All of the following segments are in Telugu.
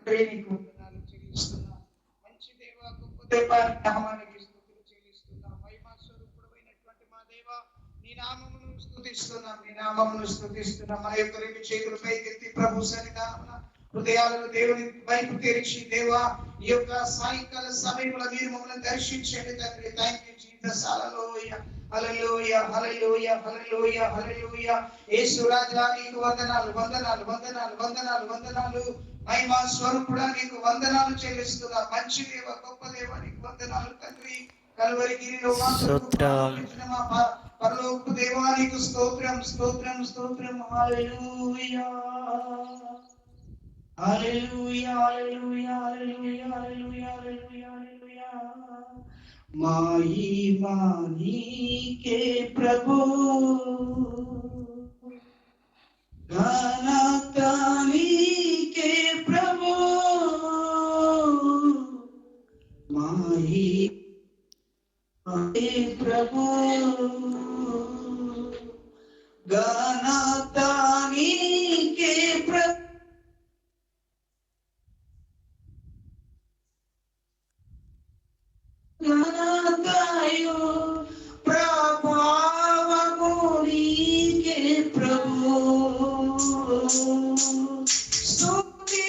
నీకు వందనాలు చెల్లిస్తున్నా. మంచి దేవ, గొప్ప దేవ, నామానికి స్తుతులు చెల్లిస్తున్నా. మహిమా స్వరూపుడైనటువంటి మా దేవ, నీ నామమును స్తుతిస్తున్నాం, నీ నామమును స్తుతిస్తున్నాం. మన యొక్క రెండు చేతులు పైకెత్తి ప్రభు సన్నిధానమున హృదయాలను దేవుని వైపు తెరిచి, దేవా ఈ యొక్క సాయంకాల సమయంలో మీరు మమ్మల్ని దర్శించండి తండ్రి. Thank you Jesus. Hallelujah, hallelujah, hallelujah, hallelujah, hallelujah. Yesu రాజా నీకు వందనాలు, వందనాలు, వందనాలు, వందనాలు, వందనాలు. మహిమా స్వరూపుడా నీకు వందనాలు చెల్లిస్తున్నా. మంచి దేవ, గొప్ప దేవ, నీకు వందనాలు తండ్రి. కల్వరి గిరిలో మా పరలోకపు దేవా నీకు స్తోత్రం, స్తోత్రం, స్తోత్రం. హల్లెలూయా, hallelujah, hallelujah, hallelujah, hallelujah, hallelujah, హల్లెలూయా. మహిమా నీకే ప్రభు, ఘనత నీకే ప్రభు, మహిమా ప్రభు, ఘనత నీకే ప్రభు, ఘనతయు ప్రభావము నీకే ప్రభు. స్తుతి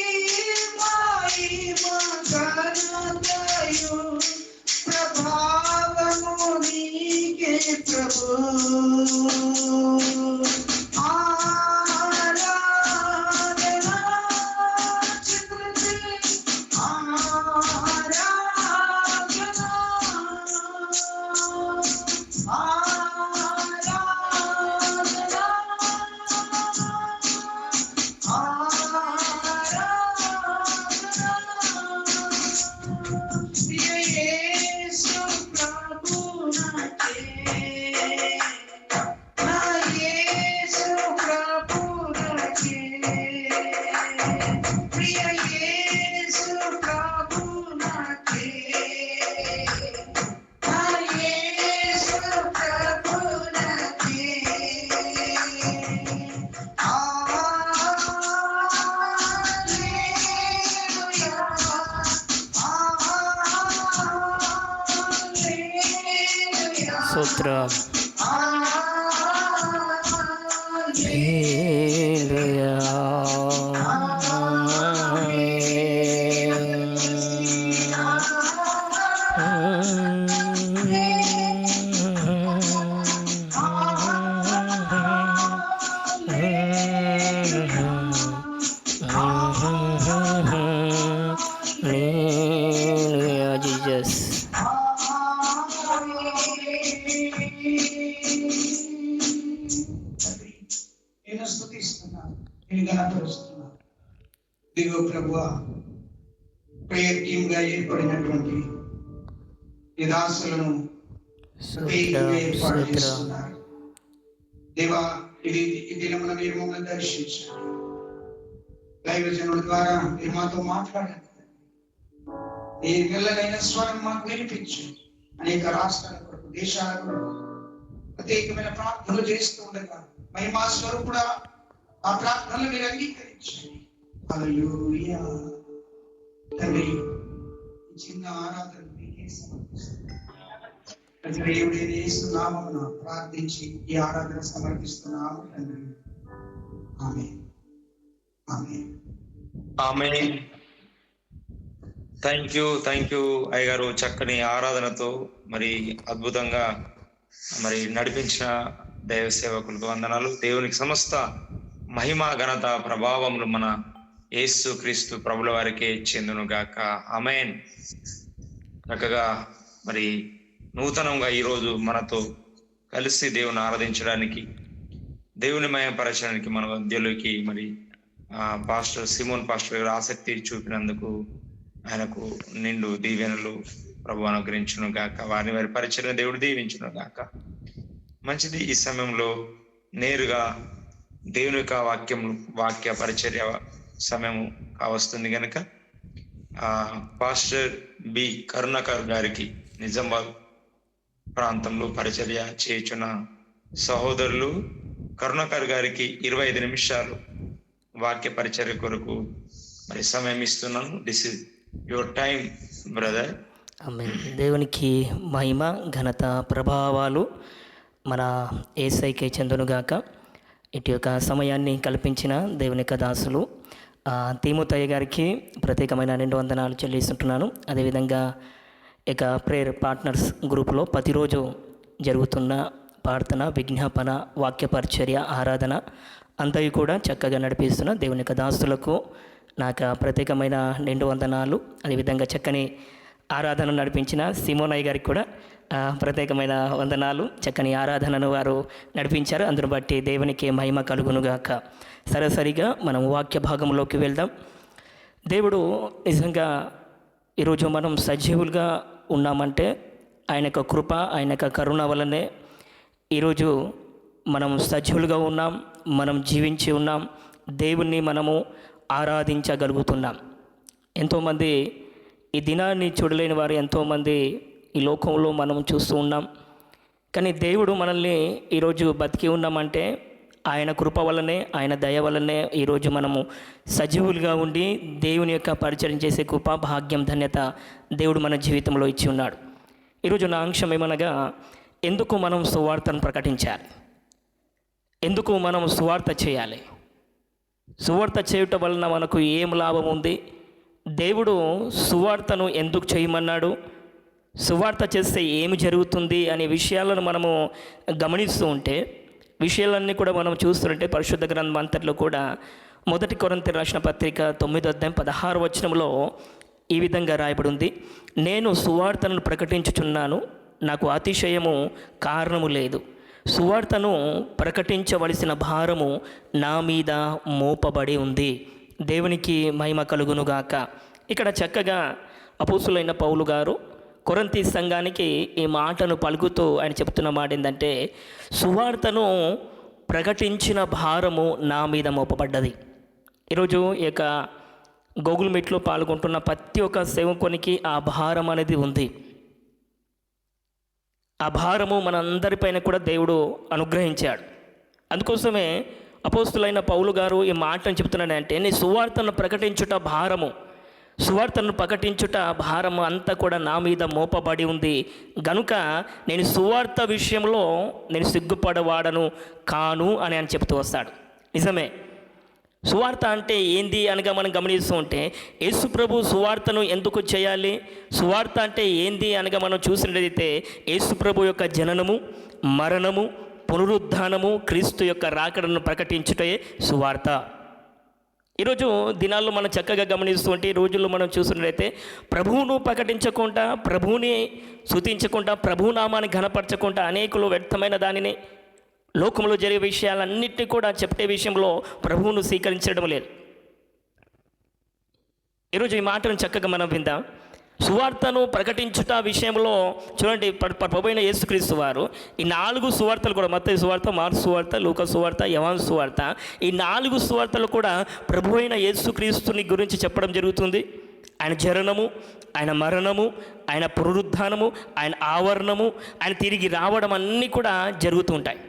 మహిమ ఘనతయు ప్రభావము నీకే ప్రభు. స్తోత్రం. జీసస్. నేను స్తుతిస్తున్నాను, నేను ఘనపరుస్తున్నాను. దిగో ప్రభువా, ప్రేయర్ టీమ్ గా ఏర్పడినటువంటి ఈ దాసులను ఏర్పాటు చేస్తున్నారు. దేవా, ఇది దినమున మీరు మమ్మల్ని దర్శించారు. దైవజనుల ద్వారా మీరు మాతో మాట్లాడండి. నీ మెల్లనైన స్వరం మాకు వినిపించు. అనేక రాష్ట్రాల కొరకు, దేశాల కొరకు ప్రత్యేకమైన ప్రార్థనలు చేస్తూ ఉండగా మహిమా స్వరూపుడా ఆ ప్రార్థనలు మీరు అంగీకరించండి. హల్లెలూయా. తండ్రి, చిన్న ఆరాధన మీకే సమర్పిస్తున్నాము. యేసు నామమున ప్రార్థించి ఈ ఆరాధన సమర్పిస్తున్నాము తండ్రి. ఆమేన్, ఆమేన్, ఆమేన్. థ్యాంక్ యూ అయ్యగారు. చక్కని ఆరాధనతో మరి అద్భుతంగా మరి నడిపించిన దైవ సేవకులకు వందనాలు. దేవునికి సమస్త మహిమ ఘనత ప్రభావములు మన యేసు క్రీస్తు ప్రభుల వారికే చెందును గాక. ఆమేన్. చక్కగా మరి నూతనంగా ఈరోజు మనతో కలిసి దేవుని ఆరాధించడానికి, దేవుని మయపరచడానికి మన మధ్యలోకి మరి పాస్టర్ సిమోన్ పాస్టర్ గారు ఆసక్తి చూపినందుకు ఆయనకు నిండు దీవెనలు ప్రభు అనుగ్రహించును గాక. వారిని వారి పరిచయం దేవుడు దీవించును గాక. మంచిది. ఈ సమయంలో నేరుగా దేవుని యొక్క వాక్య పరిచర్య సమయం కావస్తుంది కనుక పాస్టర్ బి కరుణాకర్ గారికి, నిజామాబాద్ ప్రాంతంలో పరిచర్య చేయుచున్న సహోదరులు కరుణాకర్ గారికి 25 నిమిషాలు వాక్య పరిచర్య కొరకు మరి సమయం ఇస్తున్నాను. This is your time brother. Amen. దేవునికి మహిమ ఘనత ప్రభావాలు మన యేసయ్యకే చెందునుగాక. ఇటు యొక్క సమయాన్ని కల్పించిన దేవుని యొక్క దాసులు తిమోతయ్య గారికి ప్రత్యేకమైన 2 వందనాలు చెల్లిస్తుంటున్నాను. అదేవిధంగా ఇక ప్రేయర్ పార్ట్నర్స్ గ్రూపులో ప్రతిరోజు జరుగుతున్న ప్రార్థన, విజ్ఞాపన, వాక్య పరిచర్య, ఆరాధన అంతవి కూడా చక్కగా నడిపిస్తున్న దేవుని యొక్క దాసులకు నాకు ప్రత్యేకమైన 2 వందనాలు. అదేవిధంగా చక్కని ఆరాధన నడిపించిన సిమోనయ్య గారికి కూడా ప్రత్యేకమైన వందనాలు. చక్కని ఆరాధనను వారు నడిపించారు. అందును బట్టి దేవునికి మహిమ కలుగునుగాక. సరిగా మనం వాక్య భాగంలోకి వెళ్దాం. దేవుడు నిజంగా ఈరోజు మనం సజీవులుగా ఉన్నామంటే ఆయన యొక్క కృప, ఆయన యొక్క కరుణ వలనే ఈరోజు మనం సజీవులుగా ఉన్నాం, మనం జీవించి ఉన్నాం, దేవుణ్ణి మనము ఆరాధించగలుగుతున్నాం. ఎంతోమంది ఈ దినాన్ని చూడలేని వారు ఎంతోమంది ఈ లోకంలో మనం చూస్తూ ఉన్నాం. కానీ దేవుడు మనల్ని ఈరోజు బతికి ఉన్నామంటే ఆయన కృప వల్లనే, ఆయన దయ వల్లనే ఈరోజు మనము సజీవులుగా ఉండి దేవుని యొక్క పరిచయం చేసే కృప, భాగ్యం, ధన్యత దేవుడు మన జీవితంలో ఇచ్చి ఉన్నాడు. ఈరోజు నా అంశం ఏమనగా, ఎందుకు మనం సువార్తను ప్రకటించాలి, ఎందుకు మనం సువార్త చేయాలి, సువార్త చేయటం వలన మనకు ఏం లాభం ఉంది, దేవుడు సువార్తను ఎందుకు చేయమన్నాడు, సువార్త చేస్తే ఏమి జరుగుతుంది అనే విషయాలను మనము గమనిస్తూ ఉంటే, విషయాలన్నీ కూడా మనం చూస్తుంటే పరిశుద్ధ గ్రంథం అంతట్లో కూడా 1 కొరింథీ రాసిన పత్రిక 9:16 ఈ విధంగా రాయబడి ఉంది. నేను సువార్తను ప్రకటించుచున్నాను, నాకు అతిశయము కారణము లేదు, సువార్తను ప్రకటించవలసిన భారము నా మీద మోపబడి ఉంది. దేవునికి మహిమ కలుగునుగాక. ఇక్కడ చక్కగా అపోస్తులైన పౌలు గారు కొరింథీ సంఘానికి ఈ మాటను పలుకుతూ ఆయన చెప్తున్న మాట ఏంటంటే, సువార్తను ప్రకటించిన భారము నా మీద మోపబడ్డది. ఈరోజు ఈ యొక్క గూగుల్ మీట్లో పాల్గొంటున్న ప్రతి ఒక్క సేవకునికి ఆ భారం అనేది ఉంది. ఆ భారము మనందరిపైన కూడా దేవుడు అనుగ్రహించాడు. అందుకోసమే అపోస్తులైన పౌలు గారు ఈ మాటను చెప్తున్నాడంటే, నీ సువార్తను ప్రకటించుట భారము, సువార్తను ప్రకటించుట భారము అంతా కూడా నా మీద మోపబడి ఉంది గనుక నేను సువార్త విషయంలో నేను సిగ్గుపడవాడను కాను అని ఆయన చెప్తూ వస్తాడు. నిజమే, సువార్త అంటే ఏంది అనగా మనం గమనిస్తూ ఉంటే, యేసు ప్రభు సువార్తను ఎందుకు చేయాలి, సువార్త అంటే ఏంది అనగా మనం చూసినట్లయితే యేసు ప్రభు యొక్క జననము, మరణము, పునరుద్ధానము, క్రీస్తు యొక్క రాకడను ప్రకటించుటే సువార్త. ఈరోజు దినాల్లో మనం చక్కగా గమనిస్తూ ఉంటే, ఈ రోజుల్లో మనం చూసినట్లయితే ప్రభువును ప్రకటించకుండా, ప్రభువుని స్తుతించకుండా, ప్రభునామాన్ని ఘనపరచకుండా అనేకులు వ్యర్థమైన దానిని, లోకంలో జరిగే విషయాలన్నింటినీ కూడా చెప్పే విషయంలో ప్రభువును స్వీకరించడం లేదు. ఈరోజు ఈ మాటను చక్కగా మనం విందాం. సువార్తను ప్రకటించుట విషయంలో చూడండి, ప్రభువైన యేసుక్రీస్తు వారు ఈ 4 సువార్తలు కూడా, మత్తయి సువార్త, మార్కు సువార్త, లూకా సువార్త, యోహాను సువార్త, ఈ 4 సువార్తలు కూడా ప్రభువైన యేసుక్రీస్తుని గురించి చెప్పడం జరుగుతుంది. ఆయన జననము, ఆయన మరణము, ఆయన పునరుద్ధానము, ఆయన ఆవరణము, ఆయన తిరిగి రావడం అన్నీ కూడా జరుగుతూ ఉంటాయి.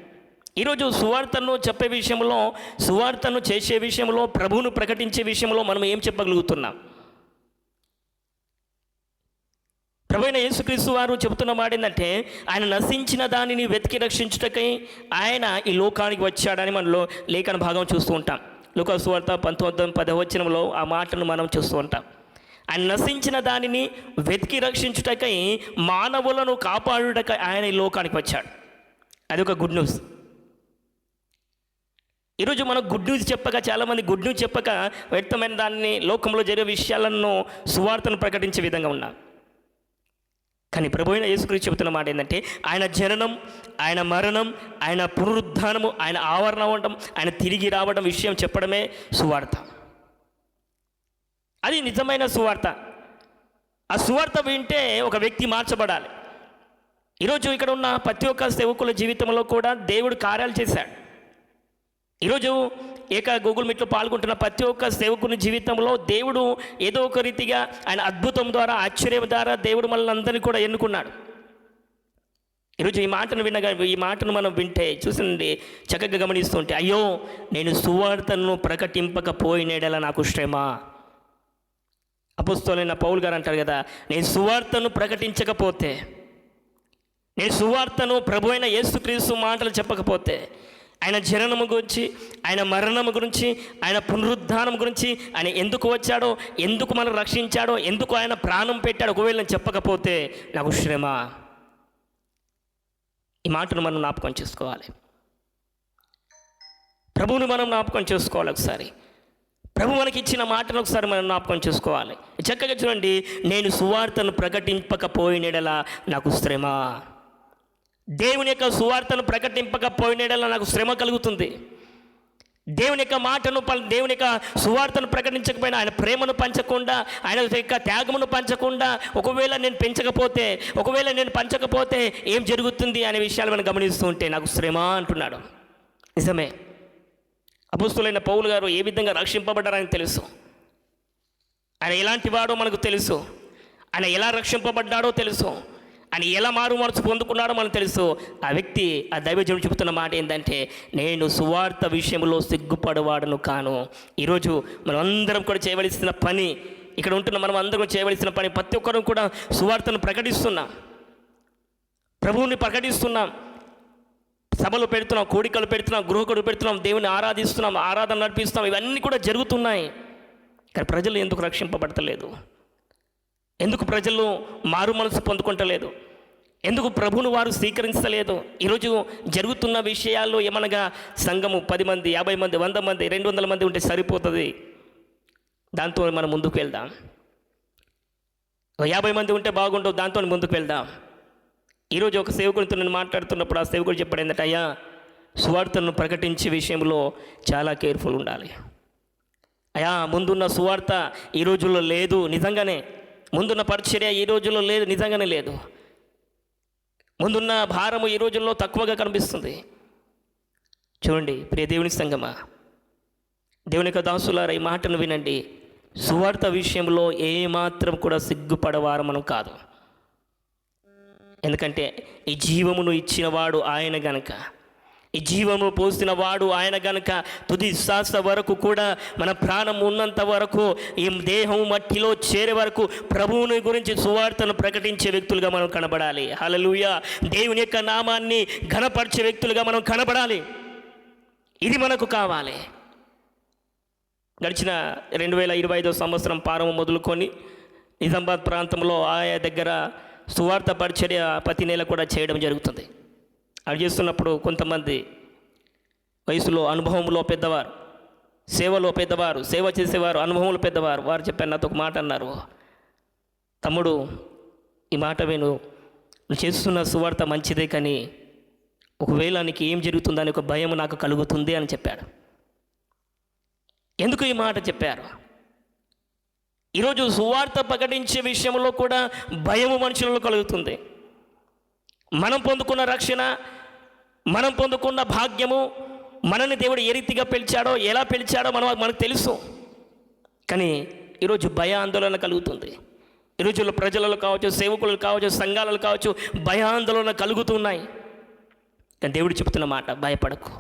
ఈరోజు సువార్తను చెప్పే విషయంలో, సువార్తను చేసే విషయంలో, ప్రభువును ప్రకటించే విషయంలో మనం ఏం చెప్పగలుగుతున్నాం? ప్రభువైన యేసుక్రీస్తు వారు చెబుతున్న మాట ఏంటంటే, ఆయన నశించిన దానిని వెతికి రక్షించుటకై ఆయన ఈ లోకానికి వచ్చాడని మనలో లేఖన భాగం చూస్తూ ఉంటాం. లూకా సువార్త 19:10 ఆ మాటను మనం చూస్తూ ఉంటాం. ఆయన నశించిన దానిని వెతికి రక్షించుటకై, మానవులను కాపాడుటకై ఆయన ఈ లోకానికి వచ్చాడు. అది ఒక గుడ్ న్యూస్. ఈరోజు మనం గుడ్ న్యూస్ చెప్పక, చాలామంది గుడ్ న్యూస్ చెప్పక వ్యక్తమైన దాన్ని, లోకంలో జరిగే విషయాలను, సువార్తను ప్రకటించే విధంగా ఉన్నారు. కానీ ప్రభువైన యేసుక్రీస్తు చెబుతున్న మాట ఏంటంటే, ఆయన జననం, ఆయన మరణం, ఆయన పునరుద్ధానము, ఆయన ఆవరణ అవ్వడం, ఆయన తిరిగి రావడం విషయం చెప్పడమే సువార్త. అది నిజమైన సువార్త. ఆ సువార్త వింటే ఒక వ్యక్తి మార్చబడాలి. ఈరోజు ఇక్కడ ఉన్న ప్రతి ఒక్క సేవకుల జీవితంలో కూడా దేవుడు కార్యాలు చేశాడు. ఈరోజు గూగుల్ మీట్లో పాల్గొంటున్న ప్రతి ఒక్క సేవకుని జీవితంలో దేవుడు ఏదో ఒక రీతిగా ఆయన అద్భుతం ద్వారా, ఆశ్చర్యం ద్వారా దేవుడు మనల్ని అందరినీ కూడా ఎన్నుకున్నాడు. ఈరోజు ఈ మాటను మనం వింటే, చూసింది చక్కగా గమనిస్తుంటే, అయ్యో నేను సువార్తను ప్రకటింపకపోయినడలా నాకు శ్రమ, అపోస్తలుడైన పౌలు గారు అంటారు కదా, నేను సువార్తను ప్రకటించకపోతే, నేను సువార్తను ప్రభు అయిన యేసుక్రీస్తు మాటలు చెప్పకపోతే, ఆయన జననము గురించి, ఆయన మరణము గురించి, ఆయన పునరుద్ధానం గురించి, ఆయన ఎందుకు వచ్చాడో, ఎందుకు మనం రక్షించాడో, ఎందుకు ఆయన ప్రాణం పెట్టాడో ఒకవేళ నేను చెప్పకపోతే నాకు శ్రమ. ఈ మాటను మనం జ్ఞాపకం చేసుకోవాలి. ప్రభువుని మనం జ్ఞాపకం చేసుకోవాలి. ఒకసారి ప్రభు మనకి ఇచ్చిన మాటను ఒకసారి మనం జ్ఞాపకం చేసుకోవాలి. చక్కగా చూడండి, నేను సువార్తను ప్రకటింపకపోయినడలా నాకు శ్రమ. దేవుని యొక్క సువార్తను ప్రకటింపకపోయినడలా నాకు శ్రమ కలుగుతుంది. దేవుని యొక్క మాటను, దేవుని యొక్క సువార్తను ప్రకటించకపోయినా, ఆయన ప్రేమను పంచకుండా, ఆయన యొక్క త్యాగమును పంచకుండా ఒకవేళ నేను పంచకపోతే ఏం జరుగుతుంది అనే విషయాలు మనం గమనిస్తూ ఉంటే నాకు శ్రమ అంటున్నాడు. నిజమే, అపోస్తలుడైన పౌలు గారు ఏ విధంగా రక్షింపబడ్డారని తెలుసు. ఆయన ఎలాంటి వాడో మనకు తెలుసు. ఆయన ఎలా రక్షింపబడ్డాడో తెలుసు. ఆయన ఎలా మారు మనసు పొందుకున్నాడో మనకు తెలుసు. ఆ వ్యక్తి, ఆ దైవజనుడు చెబుతున్న మాట ఏంటంటే, నేను సువార్త విషయంలో సిగ్గుపడవాడను కాను. ఈరోజు మనం అందరం కూడా చేయవలసిన పని, ఇక్కడ ఉంటున్న మనం అందరం చేయవలసిన పని, ప్రతి ఒక్కరం కూడా సువార్తను ప్రకటిస్తున్నాం, ప్రభువుని ప్రకటిస్తున్నాం, సభలు పెడుతున్నాం, కోడికలు పెడుతున్నాం, గృహకుడు పెడుతున్నాం, దేవుని ఆరాధిస్తున్నాం, ఆరాధన నడిపిస్తున్నాం. ఇవన్నీ కూడా జరుగుతున్నాయి. కానీ ప్రజలు ఎందుకు రక్షింపబడతలేదు? ఎందుకు ప్రజలు మారు మనసు పొందుకుంటలేదు? ఎందుకు ప్రభువును వారు స్వీకరించలేదు? ఈరోజు జరుగుతున్న విషయాల్లో ఏమనగా, సంఘము 10 మంది, 50 మంది, 100 మంది, 200 మంది ఉంటే సరిపోతుంది, దాంతో మనం ముందుకు వెళ్దాం. 50 మంది ఉంటే బాగుంటుంది, దాంతో ముందుకు వెళ్దాం. ఈరోజు ఒక సేవకుడితో నేను మాట్లాడుతున్నప్పుడు ఆ సేవకుడు చెప్పాడు ఏంటంటే, అయ్యా, సువార్తను ప్రకటించే విషయంలో చాలా కేర్ఫుల్ ఉండాలి. అయ్యా, ముందున్న సువార్త ఈ రోజుల్లో లేదు. నిజంగానే ముందున్న పరిచర్య ఈ రోజుల్లో లేదు, నిజంగానే లేదు. ముందున్న భారము ఈ రోజుల్లో తక్కువగా కనిపిస్తుంది. చూడండి ప్రియ దేవుని సంగమా, దేవుని యొక్క దాసులారా, ఈ మాటను వినండి. సువార్త విషయంలో ఏమాత్రం కూడా సిగ్గుపడవారు మనం కాదు. ఎందుకంటే ఈ జీవమును ఇచ్చినవాడు ఆయన గనక, ఈ జీవము పోసిన వాడు ఆయన గనక, తుది శ్వాస వరకు కూడా, మన ప్రాణం ఉన్నంత వరకు, ఈ దేహం మట్టిలో చేరే వరకు ప్రభువుని గురించి సువార్తను ప్రకటించే వ్యక్తులుగా మనం కనబడాలి. హల్లెలూయా. దేవుని యొక్క నామాన్ని ఘనపరిచే వ్యక్తులుగా మనం కనబడాలి. ఇది మనకు కావాలి. గడిచిన 2025 సంవత్సరం ప్రారంభం మొదలుకొని నిజామాబాద్ ప్రాంతంలో ఆయా దగ్గర సువార్త పరిచర్య ప్రతి నెల కూడా చేయడం జరుగుతుంది. అది చేస్తున్నప్పుడు కొంతమంది వయసులో, అనుభవంలో పెద్దవారు, సేవలో పెద్దవారు, సేవ చేసేవారు, అనుభవంలో పెద్దవారు, వారు చెప్పారు, నాతో ఒక మాట అన్నారు, తమ్ముడు, ఈ మాట విను, నువ్వు చేస్తున్న సువార్త మంచిదే, కానీ ఒకవేళ నీకు ఏం జరుగుతుందని ఒక భయం నాకు కలుగుతుంది అని చెప్పాడు. ఎందుకు ఈ మాట చెప్పారు? ఈరోజు సువార్త ప్రకటించే విషయంలో కూడా భయము మనుషులలో కలుగుతుంది. మనం పొందుకున్న రక్షణ, మనం పొందుకున్న భాగ్యము, మనల్ని దేవుడు ఏ రీతిగా పిలిచాడో, ఎలా పిలిచాడో మనకు తెలుసు. కానీ ఈరోజు భయ ఆందోళన కలుగుతుంది. ఈ రోజుల్లో ప్రజలలో కావచ్చు, సేవకులు కావచ్చు, సంఘాలలో కావచ్చు, భయాందోళన కలుగుతున్నాయి. కానీ దేవుడు చెప్తున్న మాట, భయపడకు,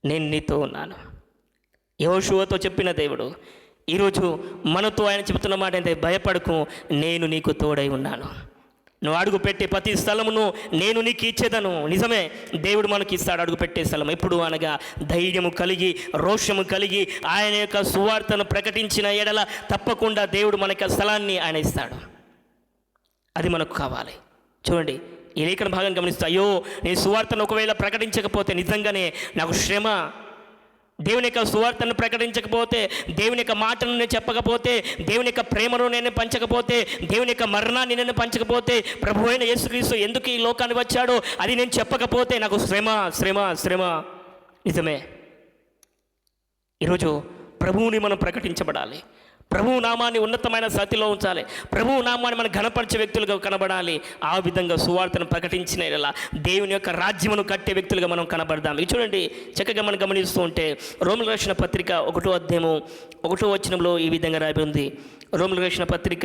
నేను నీతో ఉన్నాను. యెహోషువతో చెప్పిన దేవుడు ఈరోజు మనతో ఆయన చెబుతున్న మాట ఏంటంటే, భయపడకు, నేను నీకు తోడై ఉన్నాను. నువ్వు అడుగు పెట్టే ప్రతి స్థలమును నేను నీకు ఇచ్చేదను. నిజమే, దేవుడు మనకి ఇస్తాడు అడుగు పెట్టే స్థలం. ఎప్పుడు అనగా ధైర్యము కలిగి, రోషము కలిగి ఆయన యొక్క సువార్తను ప్రకటించిన ఎడల తప్పకుండా దేవుడు మనకి స్థలాన్ని ఆయన ఇస్తాడు. అది మనకు కావాలి. చూడండి, ఈ లేఖన భాగం గమనిస్తూ, అయ్యో, నేను సువార్తను ఒకవేళ ప్రకటించకపోతే నిజంగానే నాకు శ్రమ. దేవుని యొక్క సువార్తను ప్రకటించకపోతే, దేవుని యొక్క మాటను నేను చెప్పకపోతే, దేవుని యొక్క ప్రేమను నేను పంచకపోతే, దేవుని యొక్క మరణాన్ని నేను పంచకపోతే, ప్రభు అయిన యేసుక్రీస్తు ఎందుకు ఈ లోకాన్ని వచ్చాడో అది నేను చెప్పకపోతే నాకు శ్రమ, శ్రమ, శ్రమ. నిజమే, ఈరోజు ప్రభువుని మనం ప్రకటించబడాలి. ప్రభువు నామాన్ని ఉన్నతమైన స్థితిలో ఉంచాలి. ప్రభువు నామాన్ని మనం ఘనపరిచే వ్యక్తులుగా కనబడాలి. ఆ విధంగా సువార్తను ప్రకటించిన ఇలా దేవుని యొక్క రాజ్యమును కట్టే వ్యక్తులుగా మనం కనబడదాం. ఇది చూడండి, చక్కగా మనం గమనిస్తూ ఉంటే రోమీయులకు రాసిన పత్రిక 1వ అధ్యాయము 1వ వచనంలో ఈ విధంగా రాయబడి ఉంది. రోమీయులకు రాసిన పత్రిక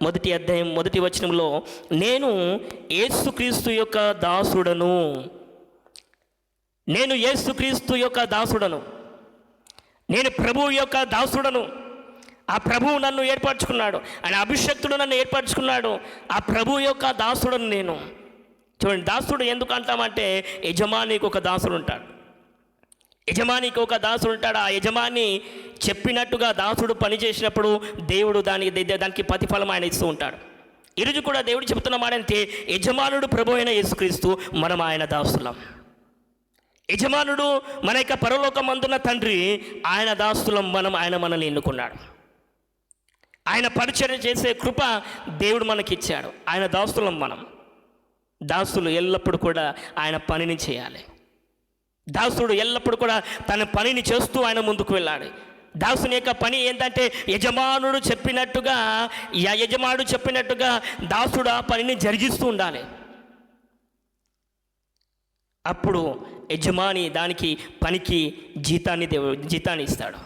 1వ అధ్యాయం 1వ వచనంలో, నేను యేసుక్రీస్తు యొక్క దాసుడను, నేను యేసుక్రీస్తు యొక్క దాసుడను, నేను ప్రభువు యొక్క దాసుడను, ఆ ప్రభువు నన్ను ఏర్పరచుకున్నాడు, ఆయన అభిషక్తుడు నన్ను ఏర్పరచుకున్నాడు, ఆ ప్రభువు యొక్క దాసుడుని నేను. చూడండి, దాసుడు ఎందుకు అంటామంటే యజమానికి ఒక దాసుడు ఉంటాడు. యజమానికి ఒక దాసుడు ఉంటాడు. ఆ యజమాని చెప్పినట్టుగా దాసుడు పని చేసినప్పుడు దేవుడు దానికి ప్రతిఫలం ఆయన ఇస్తూ ఉంటాడు. ఈరోజు కూడా దేవుడు చెబుతున్న మాట అంటే, యజమానుడు ప్రభు అయిన యేసుక్రీస్తు, మనం ఆయన దాసులం. యజమానుడు మన యొక్క పరలోకమందున్న తండ్రి, ఆయన దాసులం మనం. ఆయన మనల్ని ఎన్నుకున్నాడు. ఆయన పరిచర్య చేసే కృప దేవుడు మనకిచ్చాడు. ఆయన దాసులం మనం. దాసులు ఎల్లప్పుడూ కూడా ఆయన పనిని చేయాలి. దాసుడు ఎల్లప్పుడూ కూడా తన పనిని చేస్తూ ఆయన ముందుకు వెళ్ళాలి. దాసుని యొక్క పని ఏంటంటే యజమానుడు చెప్పినట్టుగా దాసుడు ఆ పనిని జరిగిస్తూ ఉండాలి. అప్పుడు యజమాని దానికి పనికి జీతాన్ని ఇస్తాడు.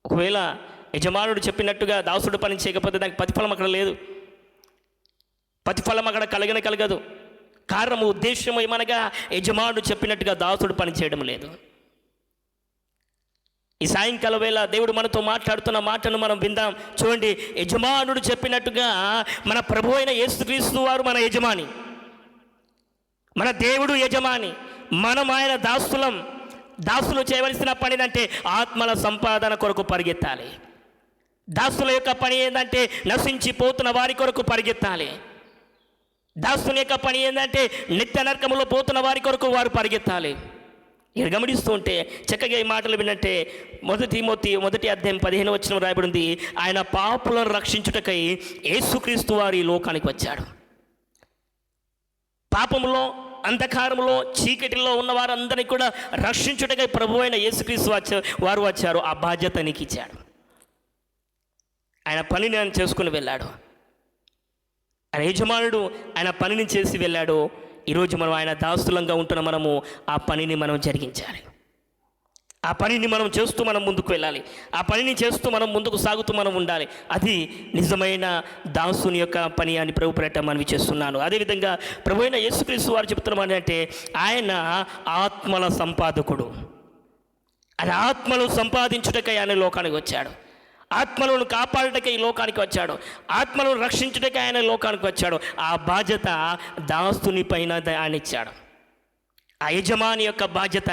ఒకవేళ యజమానుడు చెప్పినట్టుగా దాసుడు పని చేయకపోతే దానికి ప్రతిఫలం అక్కడ లేదు, ప్రతిఫలం అక్కడ కలగదు. కారణం, ఉద్దేశం ఏమనగా యజమానుడు చెప్పినట్టుగా దాసుడు పని చేయడం లేదు. ఈ సాయంకాల వేళ దేవుడు మనతో మాట్లాడుతున్న మాటను మనం విందాం. చూడండి, యజమానుడు చెప్పినట్టుగా మన ప్రభు అయిన యేసుక్రీస్తు వారు మన యజమాని, మన దేవుడు యజమాని, మనం ఆయన దాసులం. దాసులు చేయవలసిన పని ఏంటంటే ఆత్మల సంపాదన కొరకు పరిగెత్తాలి. దాసుల యొక్క పని ఏంటంటే నశించిపోతున్న వారి కొరకు పరిగెత్తాలి. దాసుని యొక్క పని ఏంటంటే నిత్య నరకములో పోతున్న వారి కొరకు వారు పరిగెత్తాలి. మీరు గమనిస్తూ ఉంటే చక్కగా ఈ మాటలు వినంటే 1 తిమోతి 1:15 రాయబడి ఉంది, ఆయన పాపులను రక్షించుటకై యేసుక్రీస్తు వారు ఈ లోకానికి వచ్చాడు. పాపములో, అంధకారములో, చీకటిలో ఉన్న వారందరినీ కూడా రక్షించుటకై ప్రభు అయిన యేసుక్రీస్తు వారు వచ్చారు. ఆ బాధ్యత నీకు ఇచ్చాడు. ఆయన పనిని ఆయన చేసుకుని వెళ్ళాడు. ఆయన యజమానుడు ఆయన పనిని చేసి వెళ్ళాడు. ఈరోజు మనం ఆయన దాసులంగా ఉంటున్న మనము ఆ పనిని మనం జరిగించాలి. ఆ పనిని మనం చేస్తూ మనం ముందుకు వెళ్ళాలి. ఆ పనిని చేస్తూ మనం ముందుకు సాగుతూ మనం ఉండాలి. అది నిజమైన దాసుని యొక్క పని అని ప్రభు పేరిట మనవి చేస్తున్నాను. అదేవిధంగా ప్రభు అయిన యేసుక్రీస్తు వారు చెప్తున్నారు అంటే ఆయన ఆత్మల సంపాదకుడు. ఆయన ఆత్మలు సంపాదించుటకై ఆయన లోకానికి వచ్చాడు. ఆత్మలను కాపాడుటకై ఈ లోకానికి వచ్చాడు. ఆత్మలను రక్షించుటకై ఆయన లోకానికి వచ్చాడు. ఆ బాధ్యత దాసుని పైన ఆయన ఇచ్చాడు. ఆ యజమాని యొక్క బాధ్యత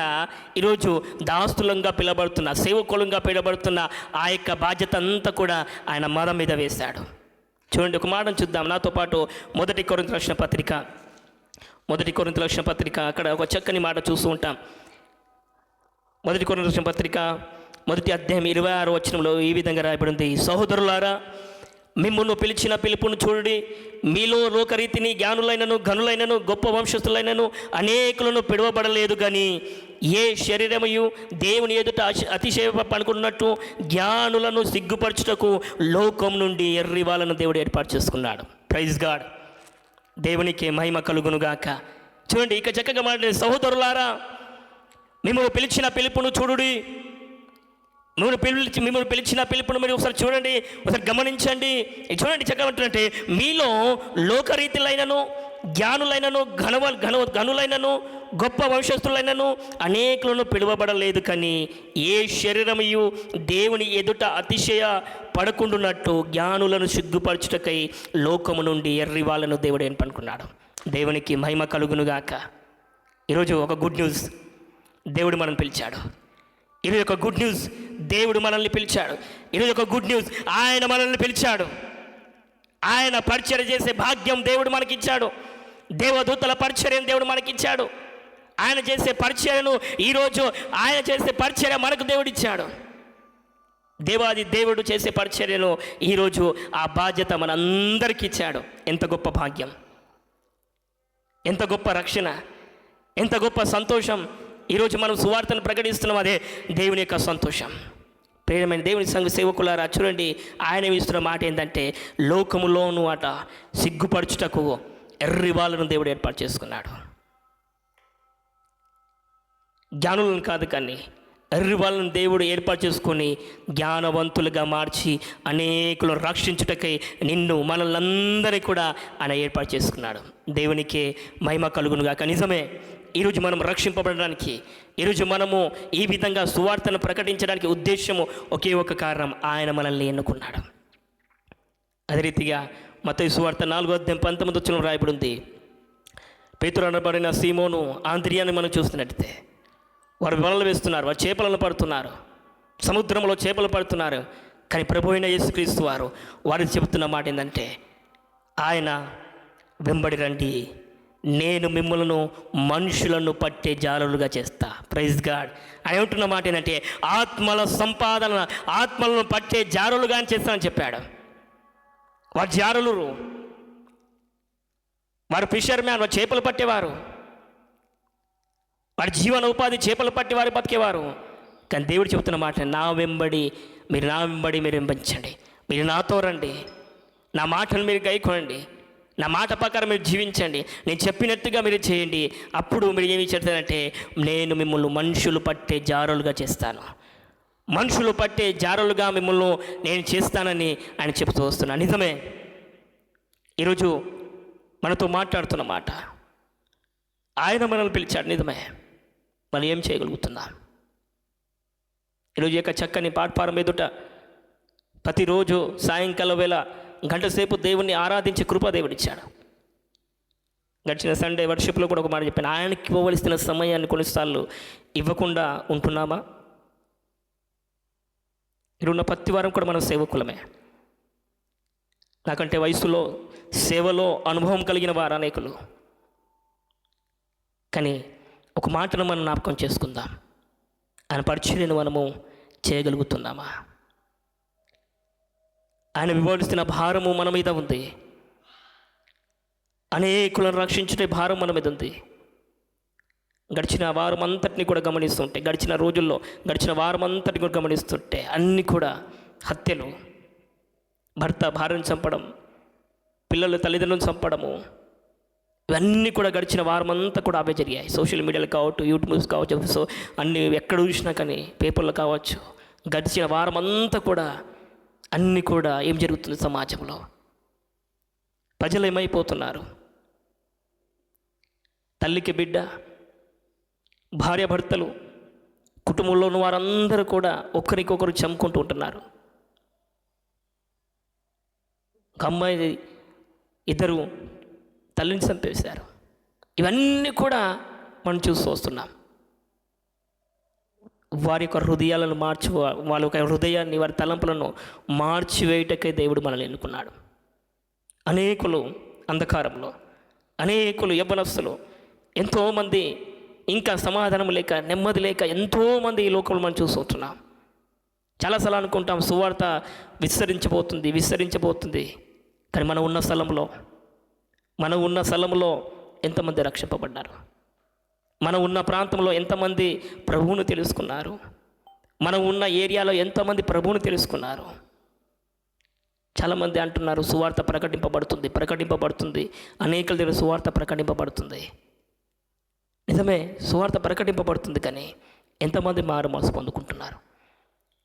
ఈరోజు దాస్తులంగా పిలబడుతున్న, సేవకులంగా పిలబడుతున్న ఆ యొక్క బాధ్యత అంతా కూడా ఆయన మన మీద వేశాడు. చూడండి, ఒక మాటను చూద్దాం నాతో పాటు. 1 కొరింథీయులకు రాసిన పత్రిక అక్కడ ఒక చక్కని మాట చూస్తూ ఉంటాం. 1 కొరింథీయులకు రాసిన పత్రిక 1వ అధ్యాయం 26వ వచనంలో ఈ విధంగా రాయబడింది, సహోదరులారా, మిమ్మును పిలిచిన పిలుపును చూడండి. మీలో లోకరీతిని జ్ఞానులైనను ఘనులైనను గొప్ప వంశస్థులైనను అనేకులను పిలువబడలేదు. కానీ ఏ శరీరమయు దేవుని ఎదుట అతిశయ పనుకున్నట్టు జ్ఞానులను సిగ్గుపరచుటకు లోకం నుండి ఎర్రి వాళ్ళను దేవుడు ఏర్పాటు చేసుకున్నాడు. ప్రైజ్ గాడ్, దేవునికి మహిమ కలుగునుగాక. చూడండి, ఇక చక్కగా మాట్లాడే, సహోదరులారా, మిమ్మల్ని పిలిచిన పిలుపును చూడుడి. మిమ్మల్ని పిలిచిన పిలుపును మీరు ఒకసారి చూడండి, ఒకసారి గమనించండి. చూడండి, చక్కమంటే మీలో లోకరీతులైనను జ్ఞానులైనను ఘనులైనను గొప్ప వంశస్థులైనను అనేకులను పిలువబడలేదు. కానీ ఏ శరీరమయు దేవుని ఎదుట అతిశయ పడకుండునట్టు జ్ఞానులను సిగ్గుపరచుటకై లోకము నుండి ఎర్రి వాళ్ళను దేవుడు ఏర్పనుకున్నాడు. దేవునికి మహిమ కలుగునుగాక. ఈరోజు ఒక గుడ్ న్యూస్, దేవుడు మనల్ని పిలిచాడు. ఈరోజు ఒక గుడ్ న్యూస్, దేవుడు మనల్ని పిలిచాడు. ఈరోజు ఒక గుడ్ న్యూస్, ఆయన మనల్ని పిలిచాడు. ఆయన పరిచర్య చేసే భాగ్యం దేవుడు మనకిచ్చాడు. దేవదూతల పరిచర్యను దేవుడు మనకిచ్చాడు. ఆయన చేసే పరిచర్యను ఈరోజు ఆయన చేసే పరిచర్య మనకు దేవుడిచ్చాడు. దేవాది దేవుడు చేసే పరిచర్యను ఈరోజు ఆ బాధ్యత మనందరికీ ఇచ్చాడు. ఎంత గొప్ప భాగ్యం, ఎంత గొప్ప రక్షణ, ఎంత గొప్ప సంతోషం. ఈరోజు మనం సువార్తను ప్రకటిస్తున్నాం, అదే దేవుని యొక్క సంతోషం. ప్రియమైన దేవుని సంఘ సేవకులారా, చూడండి, ఆయన ఇస్తున్న మాట ఏంటంటే లోకములోను అట సిగ్గుపరచుటకు ఎర్రి వాళ్ళను దేవుడు ఏర్పాటు చేసుకున్నాడు. జ్ఞానులను కాదు, కానీ ఎర్రి వాళ్ళను దేవుడు ఏర్పాటు చేసుకొని జ్ఞానవంతులుగా మార్చి అనేకులను రక్షించుటకై నిన్ను మనల్నందరినీ కూడా ఆయన ఏర్పాటు చేసుకున్నాడు. దేవునికే మహిమ కలుగునుగాక. నిజమే, ఈరోజు మనం రక్షింపబడడానికి, ఈరోజు మనము ఈ విధంగా సువార్తను ప్రకటించడానికి ఉద్దేశము ఒకే ఒక కారణం, ఆయన మనల్ని ఎన్నుకున్నాడు. అదే రీతిగా మత్తయి సువార్త 4:19 రాయబడి ఉంది. పేతురు అనబడిన సీమోను, ఆంద్రియాని మనం చూస్తున్నట్లయితే వారు వలలు వేస్తున్నారు, వారు చేపలను పడుతున్నారు, సముద్రంలో చేపలు పడుతున్నారు. కానీ ప్రభు అయిన యేసుక్రీస్తు వారికి చెబుతున్న మాట ఏంటంటే, ఆయన వెంబడి రండి, నేను మిమ్మల్ని మనుషులను పట్టే జాలరులుగా చేస్తా. Praise God. ఆయన ఉంటున్న మాట ఏంటంటే, ఆత్మల సంపాదన, ఆత్మలను పట్టే జారులుగా చేస్తానని చెప్పాడు. వారు జారులు, వారు ఫిషర్ మ్యాన్, వారు చేపలు పట్టేవారు, వారి జీవన ఉపాధి చేపలు పట్టి వారు బతికేవారు. కానీ దేవుడు చెబుతున్న మాట, నా వెంబడి మీరు వెంబడించండి, మీరు నాతో రండి, నా మాటలు మీరు గైకొనండి, నా మాట ప్రకారం మీరు జీవించండి, నేను చెప్పినట్టుగా మీరు చేయండి. అప్పుడు మీరు ఏమి చేస్తారంటే, నేను మిమ్మల్ని మనుషులు పట్టే జారులుగా చేస్తాను, మనుషులు పట్టే జారులుగా మిమ్మల్ని నేను చేస్తానని ఆయన చెబుతూ వస్తున్నాను. నిజమే, ఈరోజు మనతో మాట్లాడుతున్న మాట, ఆయన మనల్ని పిలిచాడు. నిజమే, మనం ఏం చేయగలుగుతున్నాం? ఈరోజు యొక్క చక్కని ప్లాట్ఫారం ఎదుట ప్రతిరోజు సాయంకాలం వేళ గంట సేపు దేవుణ్ణి ఆరాధించే కృప దేవుడిచ్చాడు. గడిచిన సండే వర్షిప్లో కూడా ఒక మాట చెప్పాను, ఆయనకి ఇవ్వవలసిన సమయాన్ని కొన్నిసార్లు ఇవ్వకుండా ఉంటున్నామా? ఇరున్న ప్రతి వారం కూడా మనం సేవకులమే. నాకంటే వయసులో సేవలో అనుభవం కలిగిన వారు అనేకులు. కానీ ఒక మాటను మనం జ్ఞాపకం చేసుకుందాం, ఆయన పరిచర్యను మనము చేయగలుగుతున్నామా? ఆయన వివరిస్తున్న భారము మన మీద ఉంది, అనేకులను రక్షించుటే భారం మన మీద ఉంది. గడిచిన వారం అంతటిని కూడా గమనిస్తుంటే, గడిచిన రోజుల్లో గడిచిన వారం అంతటిని కూడా గమనిస్తుంటే అన్నీ కూడా హత్యలు, భర్త భార్యను చంపడం, పిల్లలు తల్లిదండ్రులను చంపడము, ఇవన్నీ కూడా గడిచిన వారం అంతా కూడా అవే జరిగాయి. సోషల్ మీడియాలో కావచ్చు, యూట్యూబ్స్ కావచ్చు, సో అన్నీ ఎక్కడ చూసినా కానీ పేపర్లు కావచ్చు, గడిచిన వారం అంతా కూడా అన్నీ కూడా ఏం జరుగుతుంది సమాజంలో? ప్రజలు ఏమైపోతున్నారు? తల్లికి బిడ్డ, భార్య భర్తలు, కుటుంబంలో ఉన్న వారందరూ కూడా ఒకరికొకరు చంపుకుంటూ ఉంటున్నారు. ఒక అమ్మాయి ఇద్దరు తల్లిని చంపేశారు. ఇవన్నీ కూడా మనం చూస్తూ వస్తున్నాం. వారి యొక్క హృదయాలను వాళ్ళ యొక్క హృదయాన్ని, వారి తలంపులను మార్చివేయటకే దేవుడు మనల్ని ఎన్నుకున్నాడు. అనేకులు అంధకారంలో, అనేకులు యవ్వనస్తులు, ఎంతోమంది ఇంకా సమాధానం లేక, నెమ్మది లేక ఎంతోమంది ఈ లోకంలో మనం చూస్తున్నాం. చాలాసార్లు అనుకుంటాం సువార్త విస్తరించబోతుంది. కానీ మనం ఉన్న స్థలంలో ఎంతమంది రక్షింపబడ్డారు? మనం ఉన్న ప్రాంతంలో ఎంతమంది ప్రభువును తెలుసుకున్నారు? మనం ఉన్న ఏరియాలో ఎంతమంది ప్రభువును తెలుసుకున్నారు? చాలామంది అంటున్నారు సువార్త ప్రకటింపబడుతుంది, అనేకుల దగ్గర సువార్త ప్రకటింపబడుతుంది. నిజమే, సువార్త ప్రకటింపబడుతుంది. కానీ ఎంతమంది మారు మనసు పొందుకుంటున్నారు?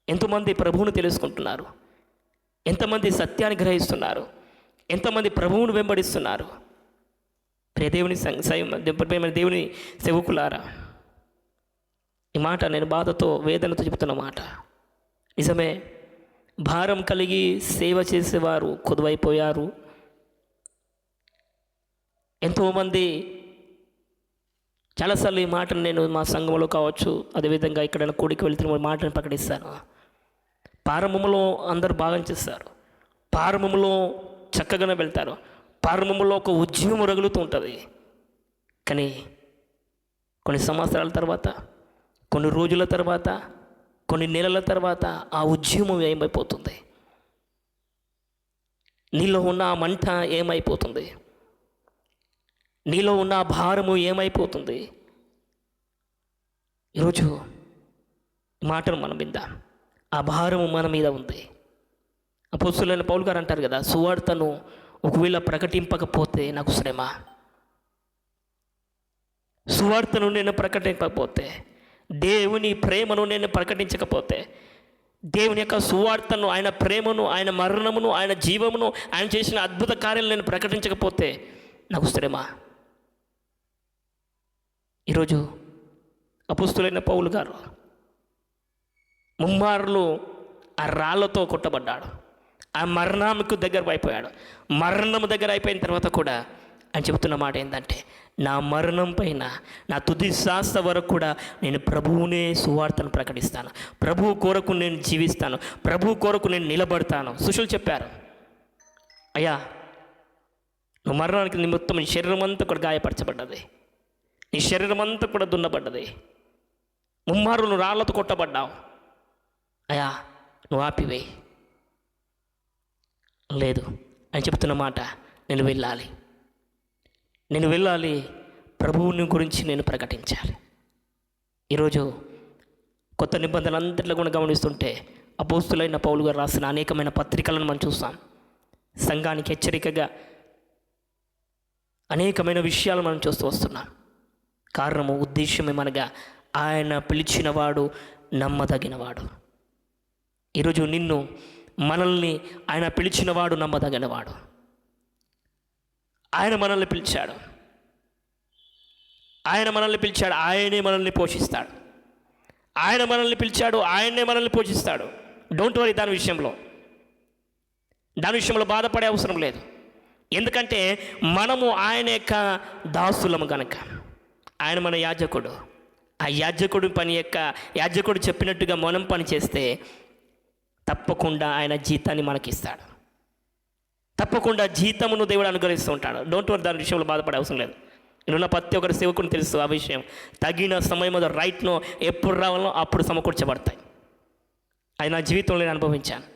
ఎంతమంది ప్రభువును తెలుసుకుంటున్నారు? ఎంతమంది సత్యాన్ని గ్రహిస్తున్నారు? ఎంతమంది ప్రభువును వెంబడిస్తున్నారు? దేవుని సేవకులారా, ఈ మాట నేను బాధతో, వేదనతో చెబుతున్న మాట. నిజమే, భారం కలిగి సేవ చేసేవారు కొదువైపోయారు. ఎంతోమంది, చాలాసార్లు ఈ మాటను నేను మా సంఘంలో కావచ్చు, అదేవిధంగా ఎక్కడైనా కూడికి వెళ్తున్న మాటను ప్రకటిస్తాను. ప్రారంభంలో అందరూ బాగా చేస్తారు, ప్రారంభంలో చక్కగానే వెళ్తారు, ప్రారంభంలో ఒక ఉద్యమం రగులుతూ ఉంటుంది. కానీ కొన్ని సంవత్సరాల తర్వాత, కొన్ని రోజుల తర్వాత, కొన్ని నెలల తర్వాత ఆ ఉద్యమం ఏమైపోతుంది? నీలో ఉన్న ఆ మంట ఏమైపోతుంది? నీలో ఉన్న ఆ భారము ఏమైపోతుంది? ఈరోజు మాటను మనం విందాం. ఆ భారము మన మీద ఉంది. అపోస్తలుడైన పౌలు గారు అంటారు కదా, సువార్తను ఒకవేళ ప్రకటింపకపోతే నాకు శ్రమ. సువార్తను నేను ప్రకటింపకపోతే, దేవుని ప్రేమను నేను ప్రకటించకపోతే, దేవుని యొక్క సువార్తను, ఆయన ప్రేమను, ఆయన మరణమును, ఆయన జీవమును, ఆయన చేసిన అద్భుత కార్యాలను నేను ప్రకటించకపోతే నాకు శ్రమ. ఈరోజు అపుస్తులైన పౌలు గారు ముమ్మార్లు ఆ రాళ్లతో కొట్టబడ్డాడు. ఆ మరణానికి దగ్గర అయిపోయాడు. మరణం దగ్గర అయిపోయిన తర్వాత కూడా ఆయన చెబుతున్న మాట ఏంటంటే, నా మరణం పైన నా తుది శ్వాస వరకు కూడా నేను ప్రభువునే సువార్తను ప్రకటిస్తాను, ప్రభువు కొరకు నేను జీవిస్తాను, ప్రభువు కొరకు నేను నిలబడతాను. శిష్యులు చెప్పారు, అయ్యా నువ్వు మరణానికి నిమిత్తం నీ శరీరం అంతా కూడా గాయపరచబడ్డది, నీ శరీరం అంతా కూడా దున్నబడ్డది, ముమ్మారు నువ్వు రాళ్లతో కొట్టబడ్డావు, అయ్యా నువ్వు ఆపివేయి. లేదు అని చెప్తున్న మాట, నేను వెళ్ళాలి, ప్రభువుని గురించి నేను ప్రకటించాలి. ఈరోజు కొత్త నిబంధనలందరిలో కూడా గమనిస్తుంటే అపోస్తులైన పౌలు గారు రాసిన అనేకమైన పత్రికలను మనం చూస్తాం. సంఘానికి హెచ్చరికగా అనేకమైన విషయాలు మనం చూస్తూ వస్తున్నాం. కారణము, ఉద్దేశం ఏమనగా ఆయన పిలిచినవాడు నమ్మదగినవాడు. ఈరోజు మనల్ని ఆయన పిలిచినవాడు నమ్మదగినవాడు. ఆయన మనల్ని పిలిచాడు, ఆయనే మనల్ని పోషిస్తాడు. ఆయన మనల్ని పిలిచాడు, ఆయనే మనల్ని పోషిస్తాడు. డోంట్ వరీ, దాని విషయంలో బాధపడే అవసరం లేదు. ఎందుకంటే మనము ఆయన యొక్క దాసులము కనుక. ఆయన మన యాజకుడు. ఆ యాజకుడు చెప్పినట్టుగా మనం పని చేస్తే తప్పకుండా ఆయన జీతాన్ని మనకిస్తాడు. తప్పకుండా జీతమును దేవుడు అనుగ్రహిస్తూ ఉంటాడు. డోంట్ వరీ, దాని విషయంలో బాధపడే అవసరం లేదు. నేనున్న ప్రతి ఒక్కరి సేవకుని తెలుసు ఆ విషయం. తగిన సమయంలో రైట్ను ఎప్పుడు రావాలో అప్పుడు సమకూర్చబడతాయి. అది నా జీవితంలో నేను అనుభవించాను.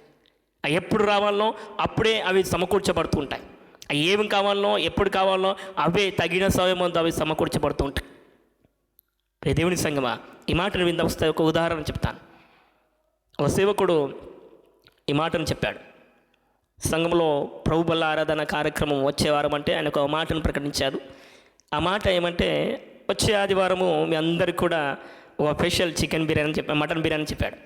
అవి ఎప్పుడు రావాలో అప్పుడే అవి సమకూర్చబడుతూ ఉంటాయి. అవి ఏమి కావాలో ఎప్పుడు కావాలో అవే తగిన సమయంలో అవి సమకూర్చబడుతూ ఉంటాయి. దేవుని సంగమా, ఈ మాటను వింద వస్తే ఒక ఉదాహరణ చెప్తాను. ఒక సేవకుడు ఈ మాటను చెప్పాడు. సంఘంలో ప్రభు బల్ల ఆరాధన కార్యక్రమం వచ్చే వారం అంటే ఆయన ఒక మాటను ప్రకటించాడు. ఆ మాట ఏమంటే, వచ్చే ఆదివారము మీ అందరికి కూడా ఒక స్పెషల్ మటన్ బిర్యానీ చెప్పాడు.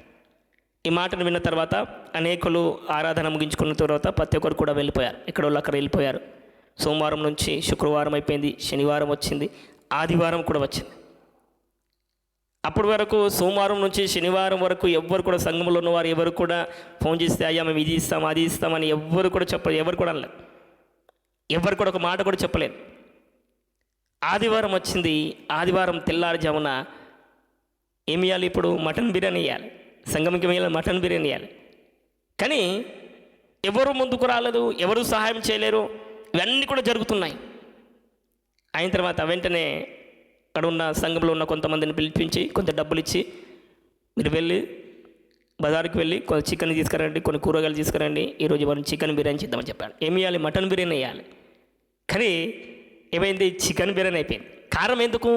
ఈ మాటను విన్న తర్వాత అనేకులు ఆరాధన ముగించుకున్న తర్వాత ప్రతి ఒక్కరు కూడా వెళ్ళిపోయారు. ఇక్కడ వాళ్ళు అక్కడ వెళ్ళిపోయారు. సోమవారం నుంచి శుక్రవారం అయిపోయింది, శనివారం వచ్చింది, ఆదివారం కూడా వచ్చింది. అప్పటి వరకు సోమవారం నుంచి శనివారం వరకు ఎవ్వరు కూడా సంఘంలో ఉన్నవారు ఎవరు కూడా ఫోన్ చేస్తే అయ్యా మేము ఇది ఇస్తాం అది ఇస్తామని ఎవరు కూడా ఎవరు కూడా అనలేదు. ఎవరు కూడా ఒక మాట కూడా చెప్పలేదు. ఆదివారం వచ్చింది. ఆదివారం తెల్లారుజామున ఏమి ఇవ్వాలి? ఇప్పుడు మటన్ బిర్యానీ ఇవ్వాలి. సంఘంకి వేయాలి, మటన్ బిర్యానీ ఇవ్వాలి. కానీ ఎవరు ముందుకు రాలేదు, ఎవరు సహాయం చేయలేరు. ఇవన్నీ కూడా జరుగుతున్నాయి. అయిన తర్వాత వెంటనే అక్కడ ఉన్న సంఘంలో ఉన్న కొంతమందిని పిలిపించి కొంత డబ్బులు ఇచ్చి, మీరు వెళ్ళి బజార్కి వెళ్ళి కొంత చికెన్ తీసుకురండి, కొన్ని కూరగాయలు తీసుకురండి, ఈరోజు మనం చికెన్ బిర్యానీ చేద్దామని చెప్పాడు. ఏమి ఇవ్వాలి? మటన్ బిర్యానీ వేయాలి. కానీ ఏమైంది? చికెన్ బిర్యానీ అయిపోయింది. కారణం ఎందుకు?